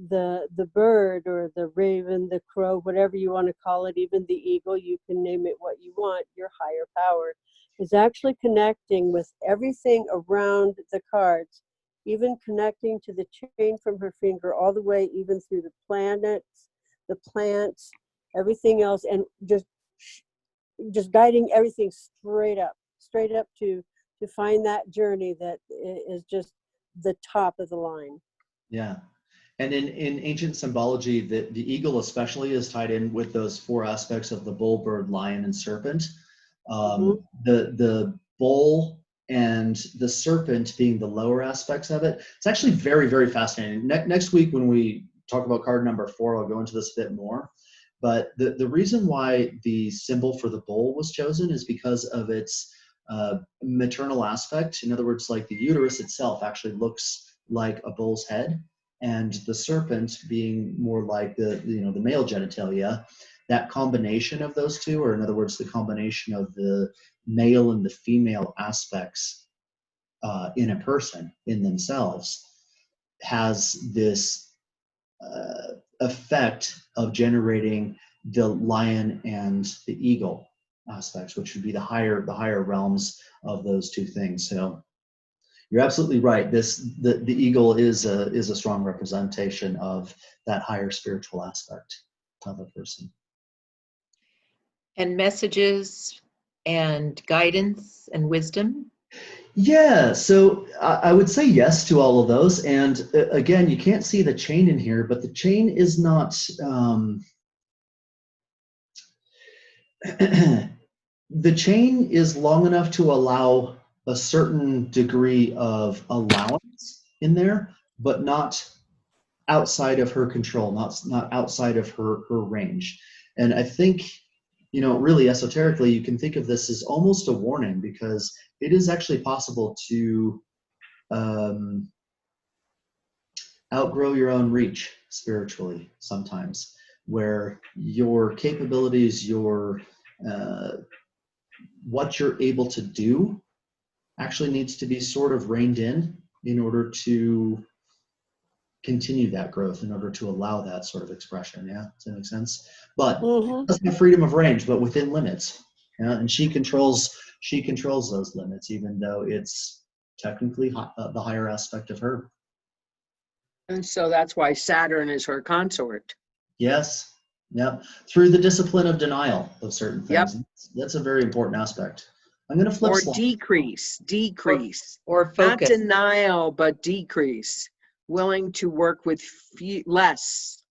the bird or the raven, the crow, whatever you want to call it, even the eagle, you can name it what you want, your higher power is actually connecting with everything around the cards, even connecting to the chain from her finger all the way even through the planets, the plants, everything else, and just guiding everything straight up to find that journey that is just the top of the line. Yeah. And in ancient symbology, the eagle especially is tied in with those four aspects of the bull, bird, lion, and serpent. The bull and the serpent being the lower aspects of it. It's actually very, very fascinating. Next week when we talk about card number 4, I'll go into this a bit more. But the reason why the symbol for the bull was chosen is because of its maternal aspect. In other words, like the uterus itself actually looks like a bull's head, and the serpent being more like the male genitalia. That combination of those two, or in other words, the combination of the male and the female aspects in a person, in themselves, has this effect of generating the lion and the eagle aspects, which would be the higher realms of those two things. So you're absolutely right. The eagle is a strong representation of that higher spiritual aspect of a person. And messages and guidance and wisdom? Yeah, so I would say yes to all of those. And again, you can't see the chain in here, but the chain is not, the chain is long enough to allow a certain degree of allowance in there, but not outside of her control, not outside of her range. And I think, really esoterically, you can think of this as almost a warning, because it is actually possible to outgrow your own reach spiritually sometimes, where your capabilities, what you're able to do actually needs to be sort of reined in order to continue that growth, in order to allow that sort of expression. Yeah, does that make sense? But it does have freedom of range, but within limits. Yeah, and she controls those limits, even though it's technically the higher aspect of her. And so that's why Saturn is her consort. Yes. Yep. Through the discipline of denial of certain things. Yep. That's a very important aspect. I'm going to flip Or slide. decrease. Or Not focus. denial, but decrease. Willing to work with less.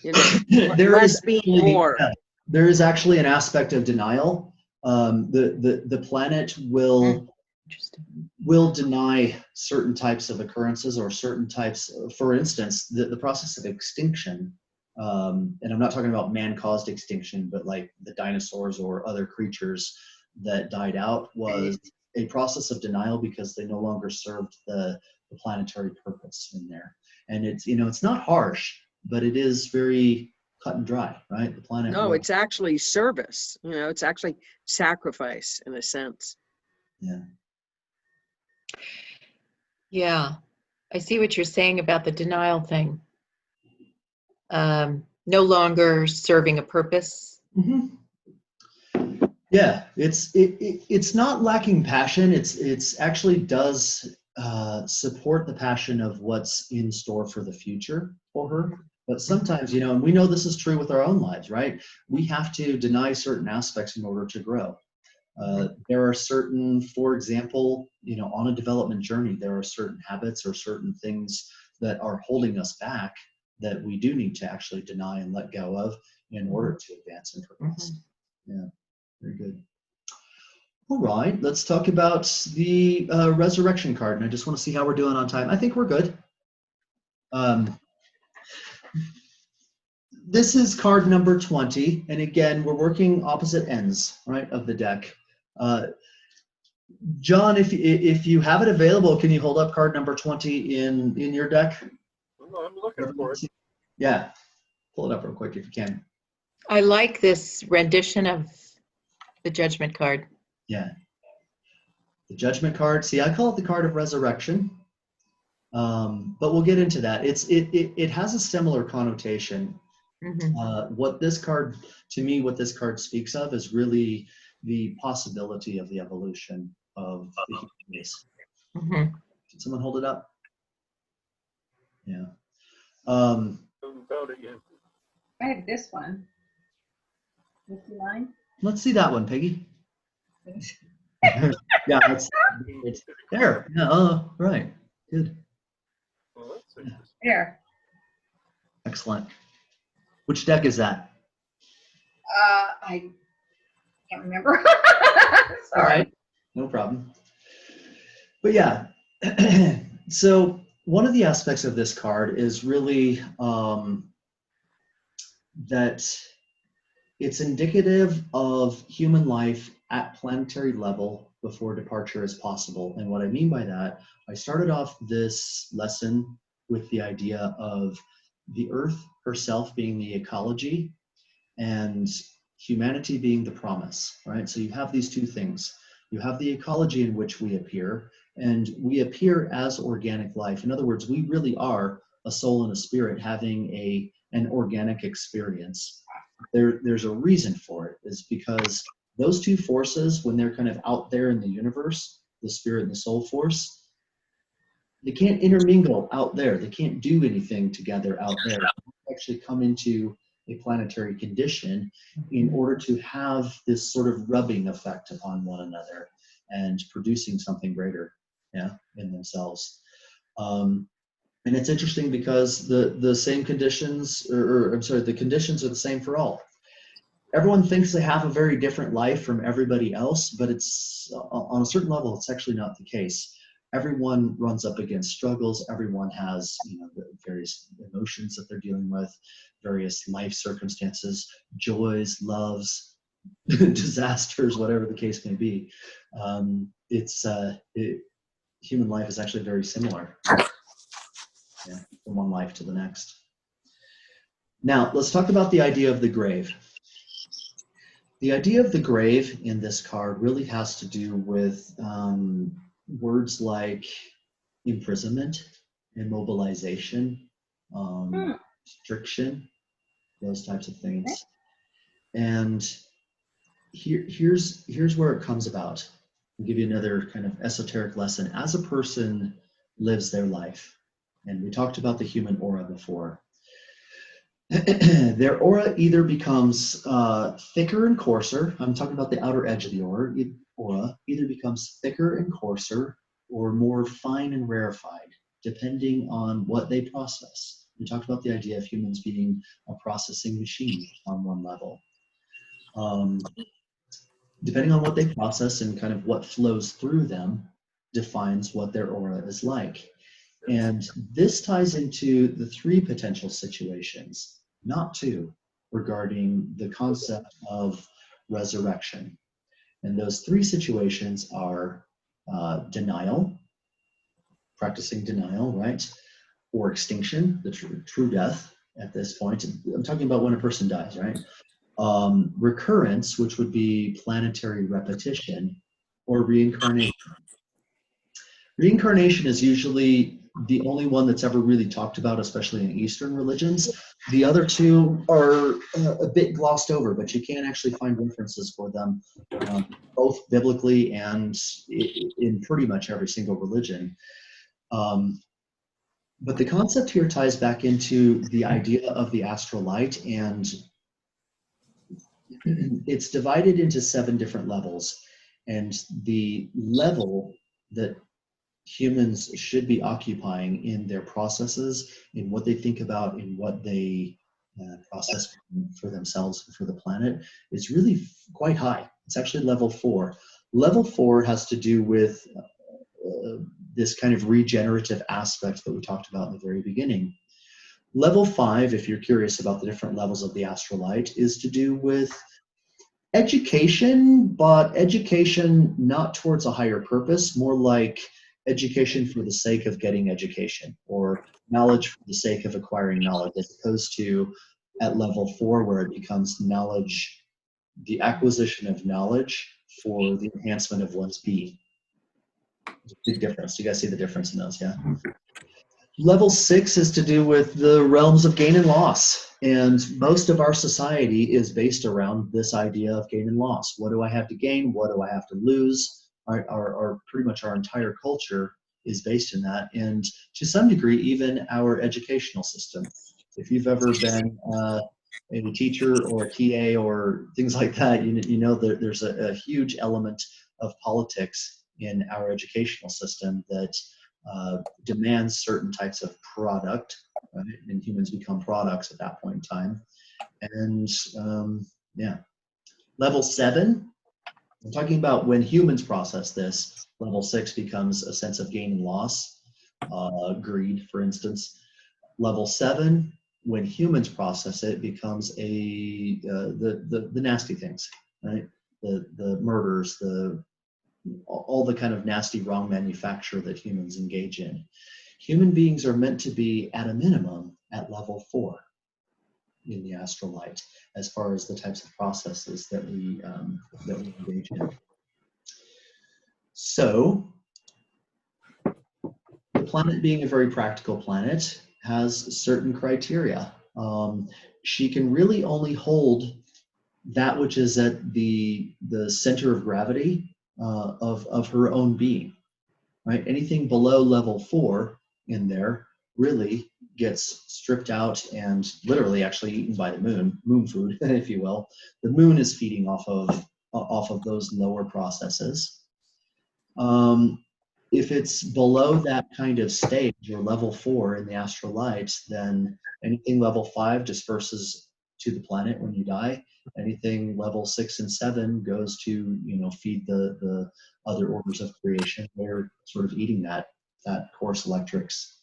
Less being more. Yeah, there is actually an aspect of denial. The planet will Interesting. will deny certain types of occurrences or certain types, for instance, the process of extinction. And I'm not talking about man-caused extinction, but like the dinosaurs or other creatures that died out was a process of denial because they no longer served the planetary purpose in there. And it's, you know, it's not harsh, but it is very cut and dry, right? The planet. No, will- it's actually service. You know, it's actually sacrifice in a sense. Yeah. Yeah, I see what you're saying about the denial thing. No longer serving a purpose. Mhm. Yeah, it's not lacking passion. It's actually does support the passion of what's in store for the future for her. But sometimes, you know, and we know this is true with our own lives, right? We have to deny certain aspects in order to grow. There are certain, for example, you know, on a development journey, there are certain habits or certain things that are holding us back that we do need to actually deny and let go of in order to advance and progress. Yeah, very good. All right, let's talk about the resurrection card. And I just want to see how we're doing on time. I think we're good. This is card number 20. And again, we're working opposite ends, right, of the deck. John, if you have it available, can you hold up card number 20 in your deck? I'm looking for it. Yeah, pull it up real quick if you can. I like this rendition of the Judgment card. Yeah. The Judgment card. See, I call it the card of resurrection, but we'll get into that. It has a similar connotation. What this card, to me, what this card speaks of is really the possibility of the evolution of the human race. Can someone hold it up? Yeah. Haven't found it yet. I have this one. You see mine? Let's see that one, Peggy. Yeah, it's there. Yeah, right. Good. Well, that's interesting. There. Excellent. Which deck is that? I can't remember. All Sorry. right. No problem. But yeah, so one of the aspects of this card is really that it's indicative of human life at planetary level before departure is possible. And what I mean by that, I started off this lesson with the idea of the Earth herself being the ecology and humanity being the promise, right? So you have these two things. You have the ecology in which we appear, and we appear as organic life. In other words, we really are a soul and a spirit having an organic experience. There's a reason for it, is because those two forces, when they're kind of out there in the universe, the spirit and the soul force, they can't intermingle out there. They can't do anything together out there. They actually come into a planetary condition in order to have this sort of rubbing effect upon one another and producing something greater, yeah, in themselves. And it's interesting because the same conditions, or I'm sorry, the conditions are the same for all. Everyone thinks they have a very different life from everybody else, but it's on a certain level, it's actually not the case. Everyone runs up against struggles. Everyone has, you know, the various emotions that they're dealing with, various life circumstances, joys, loves, disasters, whatever the case may be. Human life is actually very similar, yeah, from one life to the next. Now, let's talk about the idea of the grave. The idea of the grave in this card really has to do with words like imprisonment, immobilization, restriction, those types of things. And here's where it comes about. I'll give you another kind of esoteric lesson. As a person lives their life, and we talked about the human aura before, their aura either becomes thicker and coarser. I'm talking about the outer edge of the aura either becomes thicker and coarser or more fine and rarefied, depending on what they process. We talked about the idea of humans being a processing machine on one level. Depending on what they process and kind of what flows through them, defines what their aura is like. And this ties into the 3 potential situations, not 2, regarding the concept of resurrection. And those 3 situations are denial, practicing denial, right? Or extinction, the true death at this point. I'm talking about when a person dies, right? Recurrence, which would be planetary repetition, or reincarnation. Reincarnation is usually the only one that's ever really talked about, especially in Eastern religions. The other 2 are a bit glossed over, but you can actually find references for them, both biblically and in pretty much every single religion. But the concept here ties back into the idea of the astral light, and it's divided into 7 different levels. And the level that humans should be occupying in their processes, in what they think about, in what they process for themselves and for the planet, is really quite high. It's actually level 4. Level 4 has to do with this kind of regenerative aspect that we talked about in the very beginning. Level 5, if you're curious about the different levels of the astral light, is to do with education, but education not towards a higher purpose, more like education for the sake of getting education, or knowledge for the sake of acquiring knowledge, as opposed to at level 4 where it becomes knowledge, the acquisition of knowledge for the enhancement of one's being. There's a big difference. You guys see the difference in those, yeah? Level 6 is to do with the realms of gain and loss. And most of our society is based around this idea of gain and loss. What do I have to gain? What do I have to lose? Our pretty much our entire culture is based in that. And to some degree, even our educational system. If you've ever been a teacher or a TA or things like that, you know that there's a huge element of politics in our educational system that demands certain types of product, right? And humans become products at that point in time. And yeah, level 7, I'm talking about when humans process this. Level 6 becomes a sense of gain and loss, greed, for instance. Level 7, when humans process it, becomes the nasty things, right? The murders, all the kind of nasty wrong manufacture that humans engage in. Human beings are meant to be at a minimum at level 4 in the astral light, as far as the types of processes that we engage in. So, the planet being a very practical planet has certain criteria. She can really only hold that which is at the center of gravity of her own being, right? Anything below level 4 in there really gets stripped out and literally actually eaten by the moon food, if you will. The moon is feeding off of those lower processes. If it's below that kind of stage or level 4 in the astral light, then anything level 5 disperses to the planet when you die. Anything level 6 and 7 goes to, feed the other orders of creation. They're sort of eating that coarse electrics.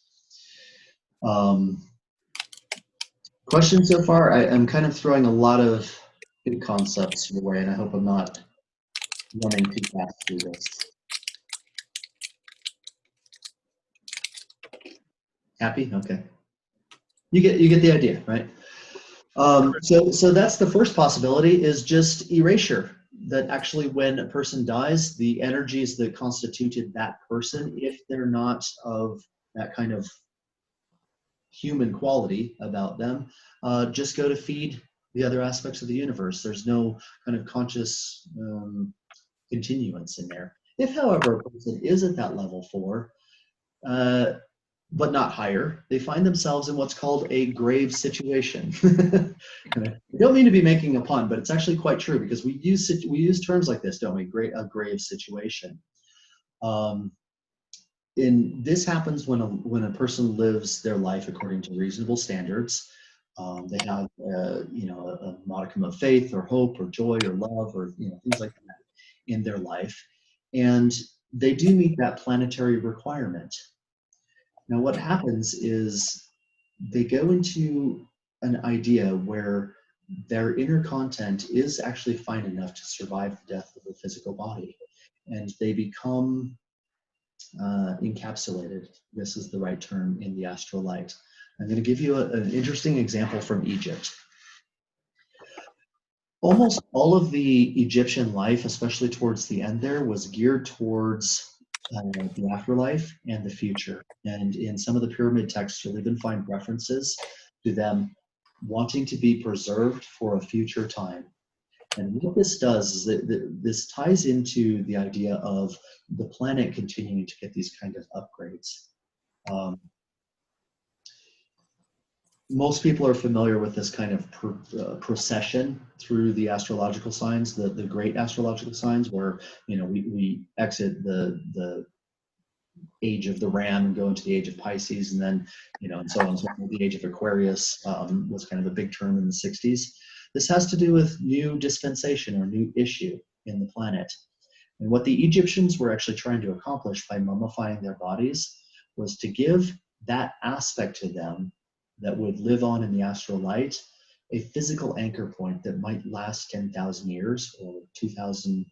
Questions so far? I'm kind of throwing a lot of good concepts your way, and I hope I'm not running too fast through this. Happy? Okay. You get the idea, right? So that's the first possibility, is just erasure. That actually when a person dies, the energies that constituted that person, if they're not of that kind of human quality about them, just go to feed the other aspects of the universe. There's no kind of conscious continuance in there. If, however, a person is at that level 4, but not higher, they find themselves in what's called a grave situation. I don't mean to be making a pun, but it's actually quite true, because we use terms like this, don't we? A grave situation. This happens when a person lives their life according to reasonable standards. They have a modicum of faith or hope or joy or love or things like that in their life, and they do meet that planetary requirement. Now, what happens is they go into an idea where their inner content is actually fine enough to survive the death of the physical body, and they become encapsulated. This is the right term, in the astral light. I'm going to give you an interesting example from Egypt. Almost all of the Egyptian life, especially towards the end there, was geared towards the afterlife and the future. And in some of the pyramid texts, you'll even find references to them wanting to be preserved for a future time. And what this does is that this ties into the idea of the planet continuing to get these kind of upgrades. Most people are familiar with this kind of procession through the astrological signs, the great astrological signs, where we exit the age of the ram and go into the age of Pisces, and then and so on and so on. The age of Aquarius was kind of a big term in the 60s. This has to do with new dispensation or new issue in the planet. And what the Egyptians were actually trying to accomplish by mummifying their bodies was to give that aspect to them that would live on in the astral light a physical anchor point that might last 10,000 years or 2,000,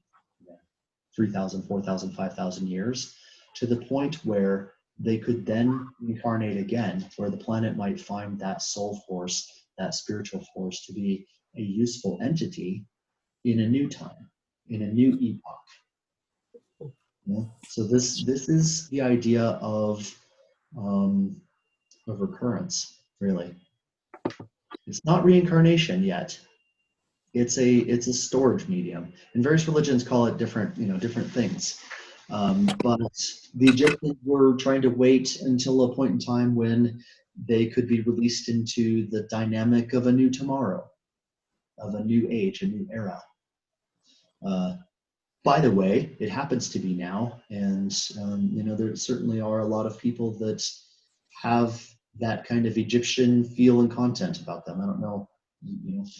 3,000, 4,000, 5,000 years, to the point where they could then incarnate again, where the planet might find that soul force, that spiritual force, to be a useful entity in a new time, in a new epoch. Yeah? So this is the idea of recurrence, really. It's not reincarnation yet. It's a storage medium, and various religions call it different things. But the Egyptians were trying to wait until a point in time when they could be released into the dynamic of a new tomorrow, of a new age, a new era. By the way, it happens to be now, and there certainly are a lot of people that have that kind of Egyptian feel and content about them. I don't know,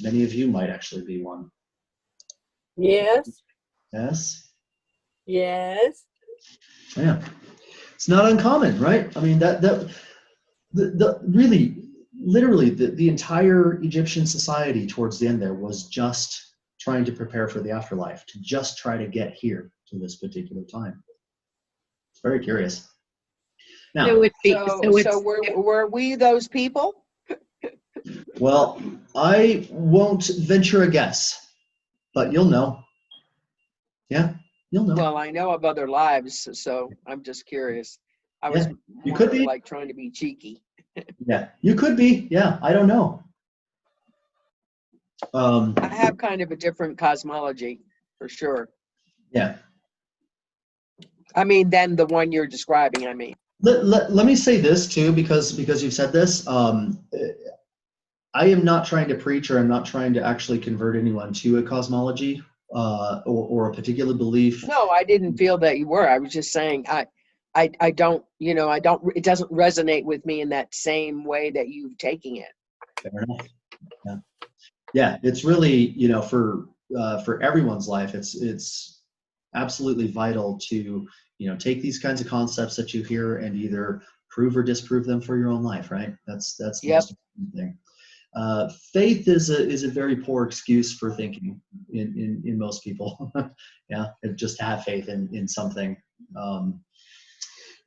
many of you might actually be one. Yes. Yes? Yes. Yeah. It's not uncommon, right? I mean, the really, literally, the entire Egyptian society towards the end there was just trying to prepare for the afterlife, to just try to get here to this particular time. It's very curious. Now, So were we those people? well, I won't venture a guess, but you'll know. Yeah, you'll know. Well, I know of other lives, so I'm just curious. I was you more could be. like trying to be cheeky. Yeah, you could be. Yeah, I don't know. I have kind of a different cosmology, for sure. Yeah. I mean, than the one you're describing, I mean. Let me say this too, because you've said this. I am not trying to preach, or I'm not trying to actually convert anyone to a cosmology or a particular belief. No, I didn't feel that you were. I was just saying I don't, it doesn't resonate with me in that same way that you've taken it. Fair enough. Yeah. Yeah, it's really, for everyone's life, it's absolutely vital to, take these kinds of concepts that you hear and either prove or disprove them for your own life, right? That's the most important thing. Faith is a very poor excuse for thinking in most people. Yeah, just have faith in something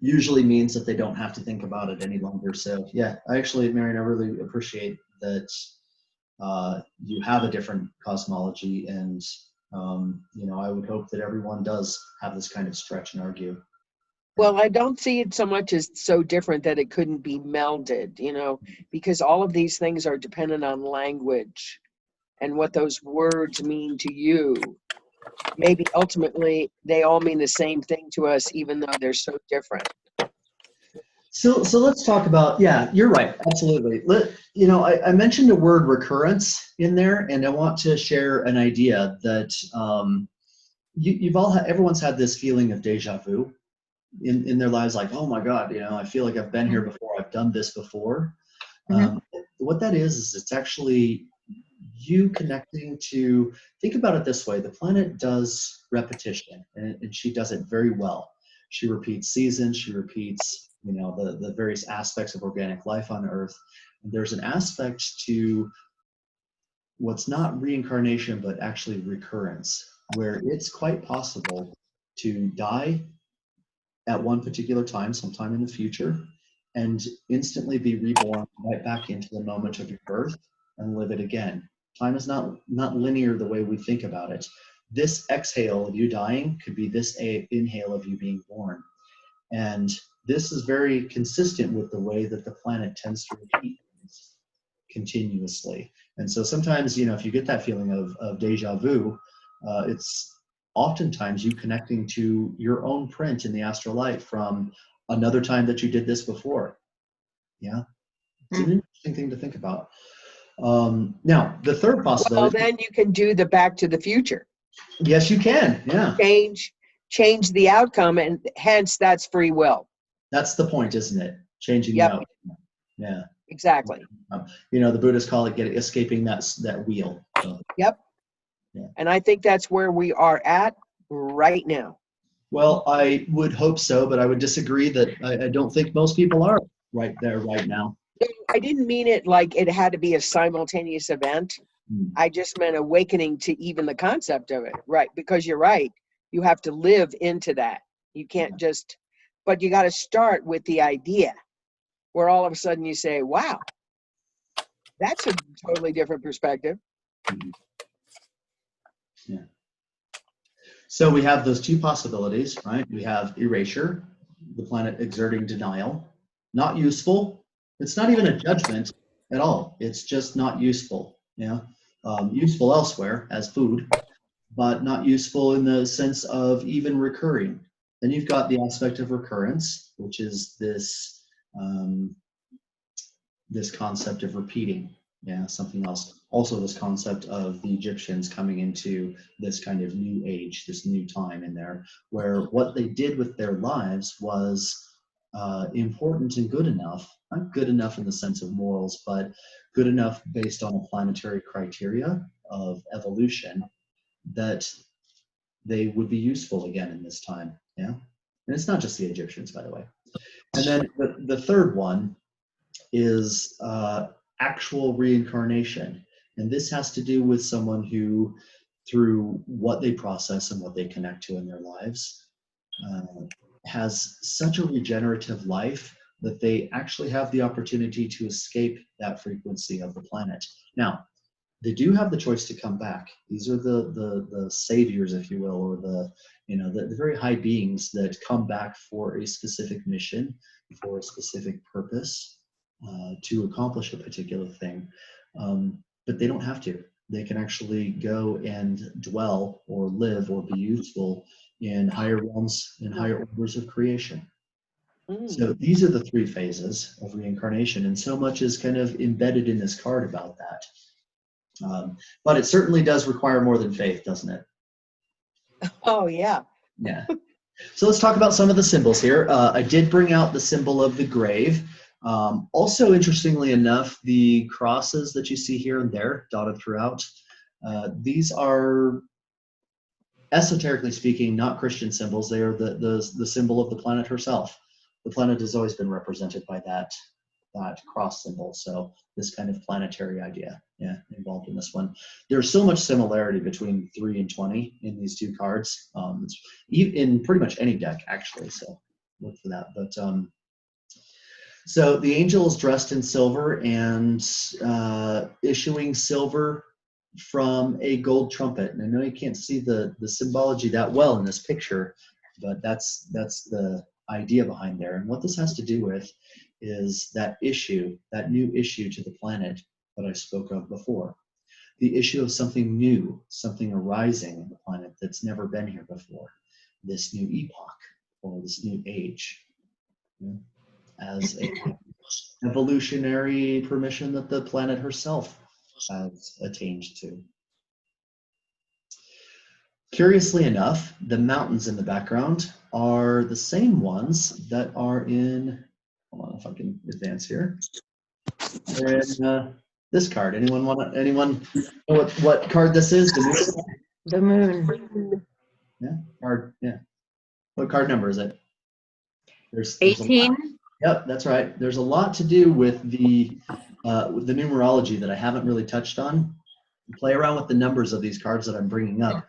usually means that they don't have to think about it any longer. So yeah, Marion, I really appreciate that you have a different cosmology, and I would hope that everyone does have this kind of stretch and argue. Well, I don't see it so much as so different that it couldn't be melded, because all of these things are dependent on language and what those words mean to you. Maybe ultimately they all mean the same thing to us, even though they're so different. So let's talk about, yeah, you're right, absolutely. I mentioned the word recurrence in there, and I want to share an idea that everyone's had this feeling of deja vu in their lives, like, oh my God, I feel like I've been here before, I've done this before. What that is it's actually you connecting to, think about it this way, the planet does repetition, and she does it very well. She repeats seasons. She repeats, the various aspects of organic life on Earth. And there's an aspect to what's not reincarnation, but actually recurrence, where it's quite possible to die at one particular time, sometime in the future, and instantly be reborn right back into the moment of your birth and live it again. Time is not linear the way we think about it. This exhale of you dying could be this inhale of you being born. And this is very consistent with the way that the planet tends to repeat things continuously. And so sometimes, if you get that feeling of deja vu, it's oftentimes you connecting to your own print in the astral light from another time that you did this before. Yeah, it's an interesting thing to think about. Now, the third possibility. Well, then you can do the Back to the Future. Yes, you can. Yeah. Change the outcome, and hence that's free will. That's the point, isn't it? Changing Yep. the outcome. Yeah. Exactly. The Buddhists call it escaping that wheel. So, Yep. yeah. And I think that's where we are at right now. Well, I would hope so, but I would disagree that I don't think most people are right there right now. I didn't mean it like it had to be a simultaneous event. I just meant awakening to even the concept of it, right? Because you're right. You have to live into that. You can't but you got to start with the idea where all of a sudden you say, wow, that's a totally different perspective. Yeah. So we have those two possibilities, right? We have erasure, the planet exerting denial, not useful. It's not even a judgment at all. It's just not useful. Yeah. Useful elsewhere as food, but not useful in the sense of even recurring. Then you've got the aspect of recurrence, which is this concept of repeating. Yeah, something else. Also, this concept of the Egyptians coming into this kind of new age, this new time in there, where what they did with their lives was important and good enough. Not good enough in the sense of morals, but good enough based on a planetary criteria of evolution that they would be useful again in this time. Yeah, and it's not just the Egyptians, by the way. And then the third one is actual reincarnation. And this has to do with someone who, through what they process and what they connect to in their lives, has such a regenerative life that they actually have the opportunity to escape that frequency of the planet. Now, they do have the choice to come back. These are the saviors, if you will, or the very high beings that come back for a specific mission, for a specific purpose, to accomplish a particular thing. But they don't have to. They can actually go and dwell or live or be useful in higher realms, in higher orders of creation. So these are the three phases of reincarnation, and so much is kind of embedded in this card about that. But it certainly does require more than faith, doesn't it? Oh, yeah. Yeah. So let's talk about some of the symbols here. I did bring out the symbol of the grave. Also, interestingly enough, the crosses that you see here and there dotted throughout, these are, esoterically speaking, not Christian symbols. They are the symbol of the planet herself. The planet has always been represented by that cross symbol. So this kind of planetary idea, involved in this one. There's so much similarity between 3 and 20 in these two cards. It's in pretty much any deck, actually. So look for that. But so the angel is dressed in silver and issuing silver from a gold trumpet. And I know you can't see the symbology that well in this picture, but that's the idea behind there. And what this has to do with is that new issue to the planet that I spoke of before. The issue of something new, something arising in the planet that's never been here before. This new epoch or this new age. As a evolutionary permission that the planet herself has attained to. Curiously enough, the mountains in the background are the same ones that are in, hold on if I can advance here. They're in this card. Anyone know what card this is? The moon. Yeah, card, yeah. What card number is it? There's a lot. 18? Yep, that's right. There's a lot to do with the numerology that I haven't really touched on. Play around with the numbers of these cards that I'm bringing up,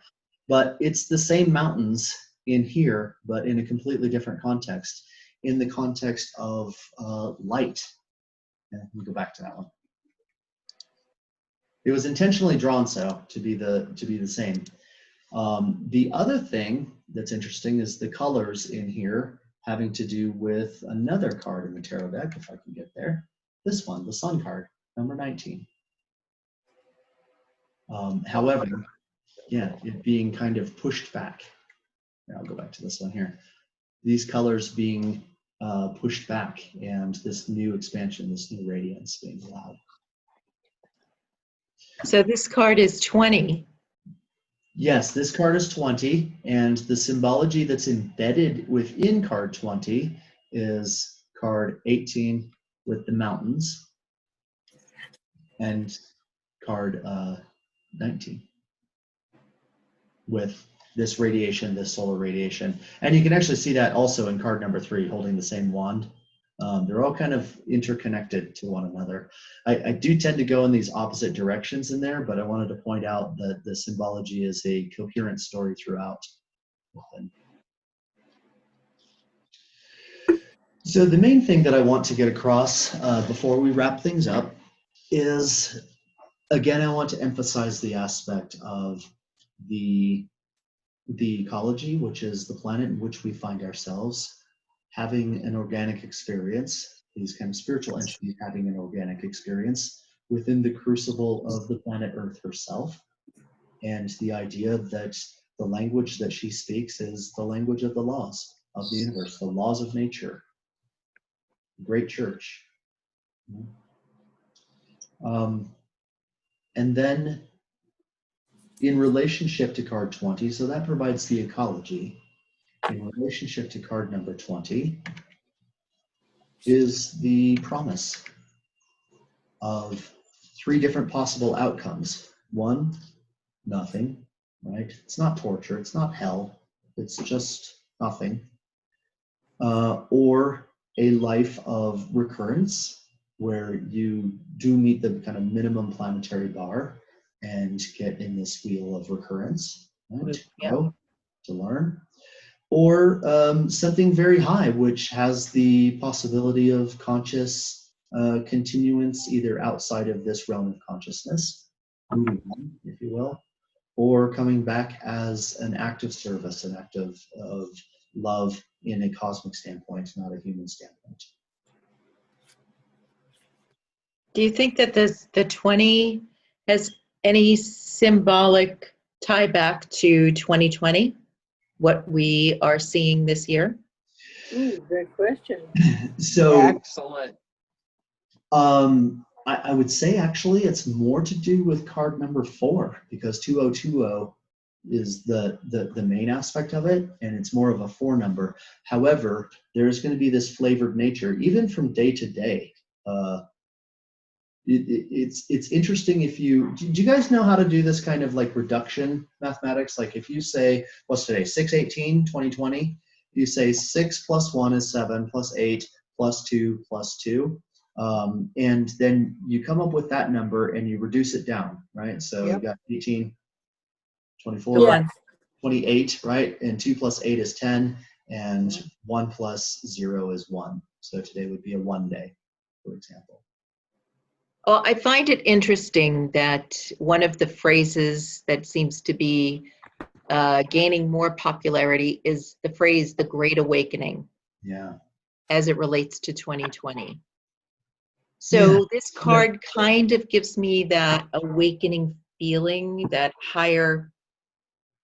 but it's the same mountains in here, but in a completely different context, in the context of light. Let me go back to that one. It was intentionally drawn so to be the same. The other thing that's interesting is the colors in here having to do with another card in the tarot deck, if I can get there. This one, the Sun card, number 19. However, yeah, it being kind of pushed back. Here, I'll go back to this one here. These colors being pushed back, and this new expansion, this new radiance being allowed. So this card is 20. Yes, this card is 20, and the symbology that's embedded within card 20 is card 18 with the mountains, and card 19 with this radiation, this solar radiation. And you can actually see that also in card number 3, holding the same wand. They're all kind of interconnected to one another. I do tend to go in these opposite directions in there, but I wanted to point out that the symbology is a coherent story throughout. So the main thing that I want to get across before we wrap things up is, again, I want to emphasize the aspect of the ecology, which is the planet in which we find ourselves, having an organic experience, these kind of spiritual entities having an organic experience within the crucible of the planet Earth herself, and the idea that the language that she speaks is the language of the laws of the universe, the laws of nature, the great church. And then in relationship to card 20, so that provides the ecology. In relationship to card number 20 is the promise of 3 different possible outcomes. 1, nothing, right? It's not torture, it's not hell, it's just nothing. Or a life of recurrence, where you do meet the kind of minimum planetary bar and get in this wheel of recurrence, right? To grow, to learn. Or something very high, which has the possibility of conscious continuance either outside of this realm of consciousness, moving on, if you will, or coming back as an act of service, an act of love in a cosmic standpoint, not a human standpoint. Do you think that the 20 has any symbolic tie back to 2020? What we are seeing this year? Ooh, good question. So Excellent. I would say actually it's more to do with card number 4, because 2020 is the main aspect of it, and it's more of a 4 number. However, there's going to be this flavored nature even from day to day. It's interesting if you do you guys know how to do this kind of like reduction mathematics? Like if you say, what's today, 6/18/2020, you say 6 plus 1 is 7 plus 8 plus 2 plus 2, and then you come up with that number and you reduce it down, right? So you got 18, 24, Yeah. 28, right? And 2 plus 8 is 10, and 1 plus 0 is 1. So today would be a 1 day, for example. Well, I find it interesting that one of the phrases that seems to be gaining more popularity is the phrase "the Great Awakening." Yeah. As it relates to 2020. So this card kind of gives me that awakening feeling, that higher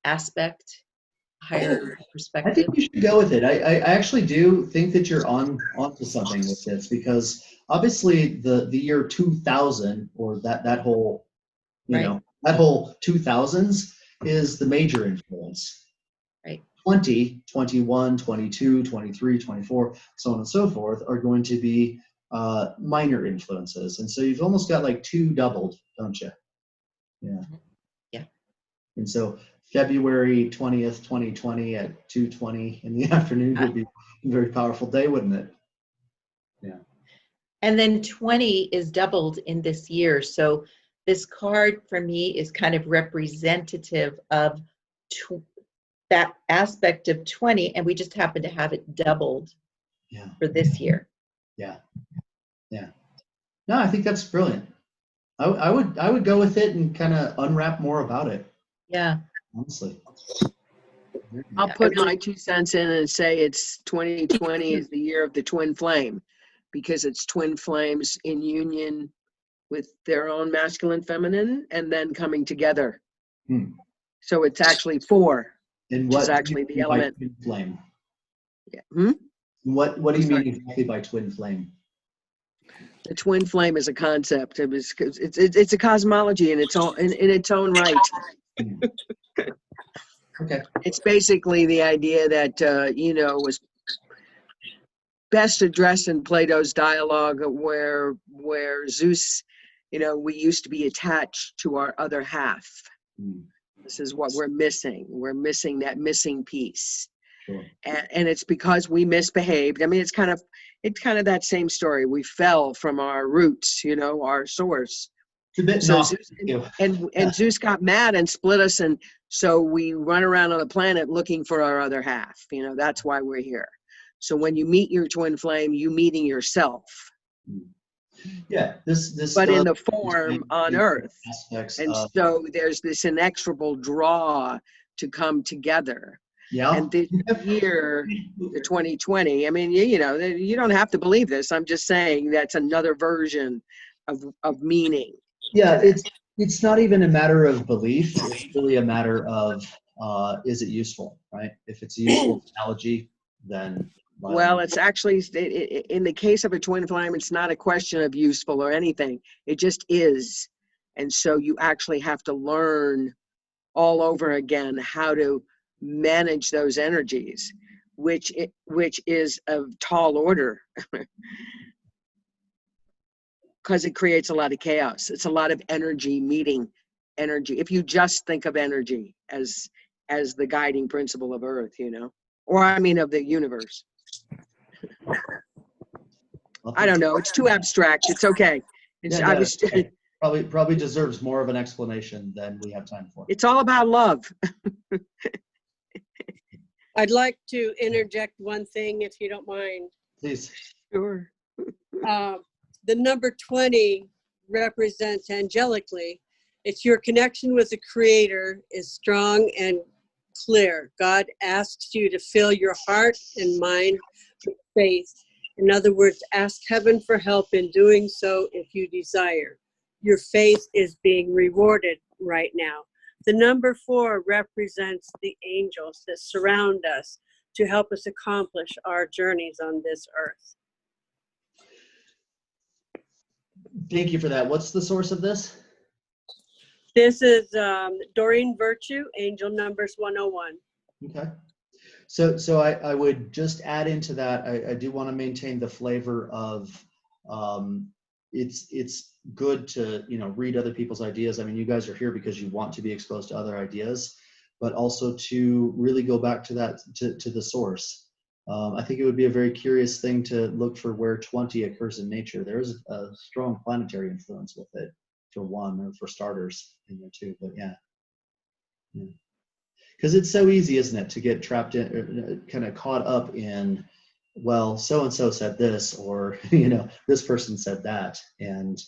aspect, higher I perspective. think you should go with it. I actually do think that you're onto something with this, because obviously the year 2000, or that whole, you know, that whole 2000s is the major influence. Right. 20, 21, 22, 23, 24, so on and so forth are going to be minor influences. And so you've almost got like 2 doubled, don't you? Yeah. Yeah. And so February 20th, 2020 at 2:20 in the afternoon would be a very powerful day, wouldn't it? Yeah. And then 20 is doubled in this year. So this card for me is kind of representative of that aspect of 20, and we just happen to have it doubled Yeah. for this year. Yeah. Yeah. No, I think that's brilliant. I would go with it and kind of unwrap more about it, Yeah. honestly. I'll put my 2 cents in and say it's 2020 is the year of the twin flame, because it's twin flames in union with their own masculine, feminine, and then coming together. Hmm. So it's actually 4, And which what is do you actually the mean by element. twin flame? Yeah. Hmm? What do I'm you mean sorry. exactly by twin flame? The twin flame is a concept. It's a cosmology in its own right. Hmm. Okay. It's basically the idea that was best addressed in Plato's dialogue, where Zeus, we used to be attached to our other half. Hmm. This is what we're missing. We're missing that missing piece. Sure. And it's because we misbehaved. I mean, it's kind of that same story. We fell from our roots, our source. It's a bit So Gnostic, Zeus, too. and Zeus got mad and split us, and so we run around on the planet looking for our other half. That's why we're here. So when you meet your twin flame, you meeting yourself, Yeah, this but in does the form on include Earth. aspects And of, so there's this inexorable draw to come together. yeah. And this year, the 2020, I mean, you don't have to believe this. I'm just saying that's another version of meaning. Yeah, it's not even a matter of belief. It's really a matter of is it useful, right? If it's a useful analogy, then by all Well, means. it's actually, in the case of a twin flame, it's not a question of useful or anything. It just is. And so you actually have to learn all over again how to manage those energies, which is of tall order, because it creates a lot of chaos. It's a lot of energy meeting energy. If you just think of energy as the guiding principle of Earth, or I mean of the universe. I don't know. It's too abstract. It's okay. Yeah, no, okay. Probably deserves more of an explanation than we have time for. It's all about love. I'd like to interject one thing, if you don't mind. Please. Sure. The number 20 represents angelically. It's your connection with the Creator is strong and clear. God asks you to fill your heart and mind with faith. In other words, ask heaven for help in doing so if you desire. Your faith is being rewarded right now. The number 4 represents the angels that surround us to help us accomplish our journeys on this earth. Thank you for that. What's the source of this? This is Doreen Virtue, Angel Numbers 101. Okay. So I would just add into that, I do want to maintain the flavor of it's good to read other people's ideas. I mean, you guys are here because you want to be exposed to other ideas, but also to really go back to that to the source. I think it would be a very curious thing to look for where 20 occurs in nature. There's a strong planetary influence with it, for one, or for starters in there too. But yeah. Because it's so easy, isn't it, to get trapped in, kind of caught up in, well, so and so said this, or this person said that, and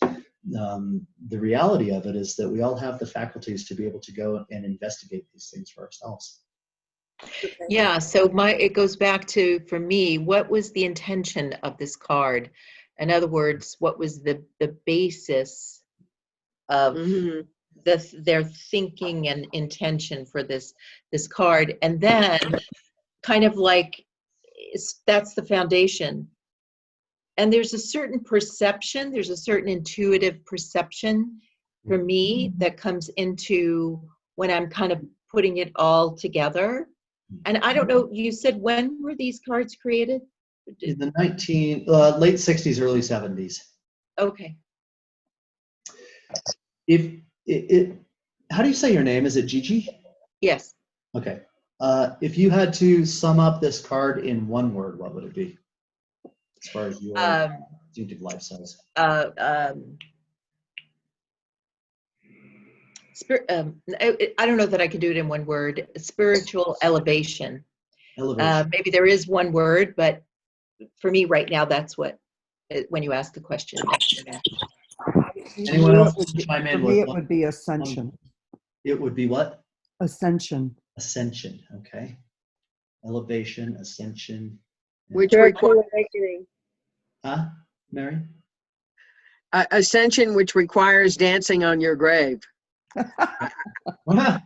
the reality of it is that we all have the faculties to be able to go and investigate these things for ourselves. Yeah, so it goes back to, for me, what was the intention of this card? In other words, what was the basis of their thinking and intention for this card? And then kind of like that's the foundation. And there's a certain perception, there's a certain intuitive perception for me that comes into when I'm kind of putting it all together. And I don't know, you said, when were these cards created? In the late 60s, early 70s. Okay. How do you say your name? Is it Gigi? Yes. Okay. If you had to sum up this card in one word, what would it be? As far as your distinctive life size. I don't know that I could do it in one word. Spiritual elevation. Elevation. Maybe there is one word, but for me right now, that's what, when you ask the question. Anyone else For chime in me, with it would be ascension. It would be what? Ascension. Ascension. Okay. Elevation, ascension. Which Spiritual requires awakening. Huh, Mary? ascension, which requires dancing on your grave. I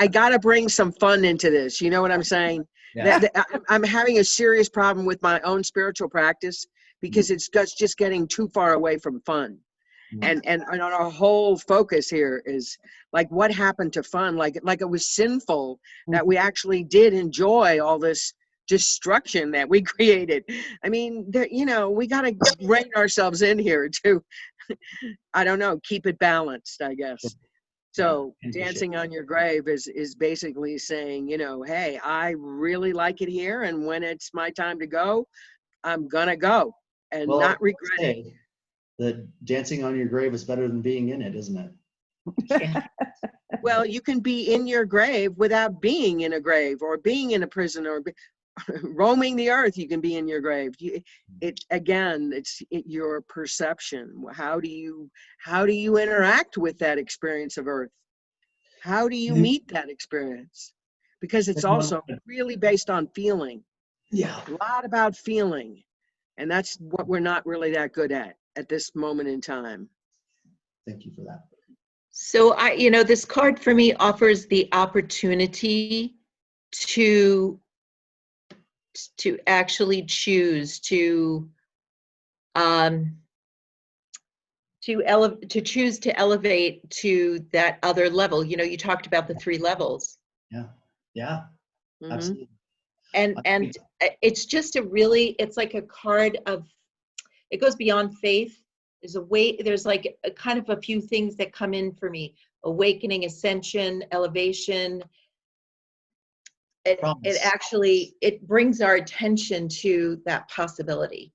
gotta bring some fun into this. You know what I'm saying? Yeah. I'm having a serious problem with my own spiritual practice because it's just getting too far away from fun. And our whole focus here is like what happened to fun? Like it was sinful that we actually did enjoy all this destruction that we created. I mean, we gotta rein ourselves in here to, I don't know, keep it balanced, I guess. So dancing on your grave is basically saying, hey, I really like it here, and when it's my time to go, I'm gonna go and Well, not regret it. say that dancing on your grave is better than being in it, isn't it? Yeah. Well, you can be in your grave without being in a grave or being in a prison or roaming the earth. You can be in your grave. It's your perception. How do you interact with that experience of earth? How do you meet that experience? Because it's also really based on feeling. Yeah. A lot about feeling. And that's what we're not really that good at this moment in time. Thank you for that. So this card for me offers the opportunity to actually choose to choose to elevate to that other level. You talked about the 3 levels. Yeah. Yeah. Mhm. Absolutely. And it's just it's like a card of, it goes beyond faith. There's like a kind of a few things that come in for me: awakening, ascension, elevation. It brings our attention to that possibility.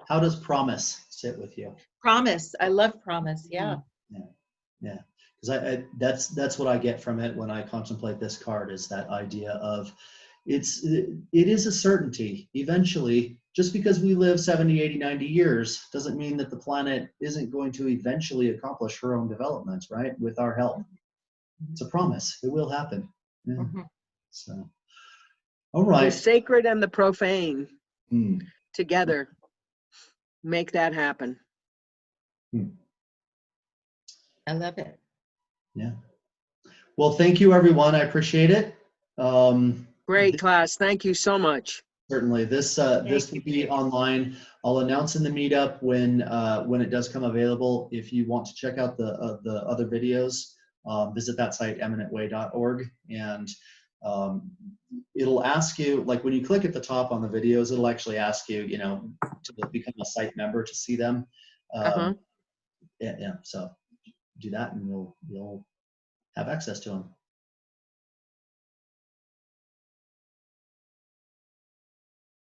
How does promise sit with you? Promise. I love promise. Yeah. Yeah. Because that's what I get from it when I contemplate this card, is that idea of it is a certainty. Eventually, just because we live 70, 80, 90 years doesn't mean that the planet isn't going to eventually accomplish her own development, right? With our help. It's a promise. It will happen. Yeah. Mm-hmm. So, all right. The sacred and the profane together make that happen. I love it. Yeah. Well, thank you, everyone. I appreciate it. Great class. Thank you so much. Certainly. This will be online. I'll announce in the meetup when it does come available. If you want to check out the other videos, visit that site, eminentway.org, and it'll ask you, like when you click at the top on the videos, it'll actually ask you, to become a site member to see them. Yeah. So do that, and you'll have access to them.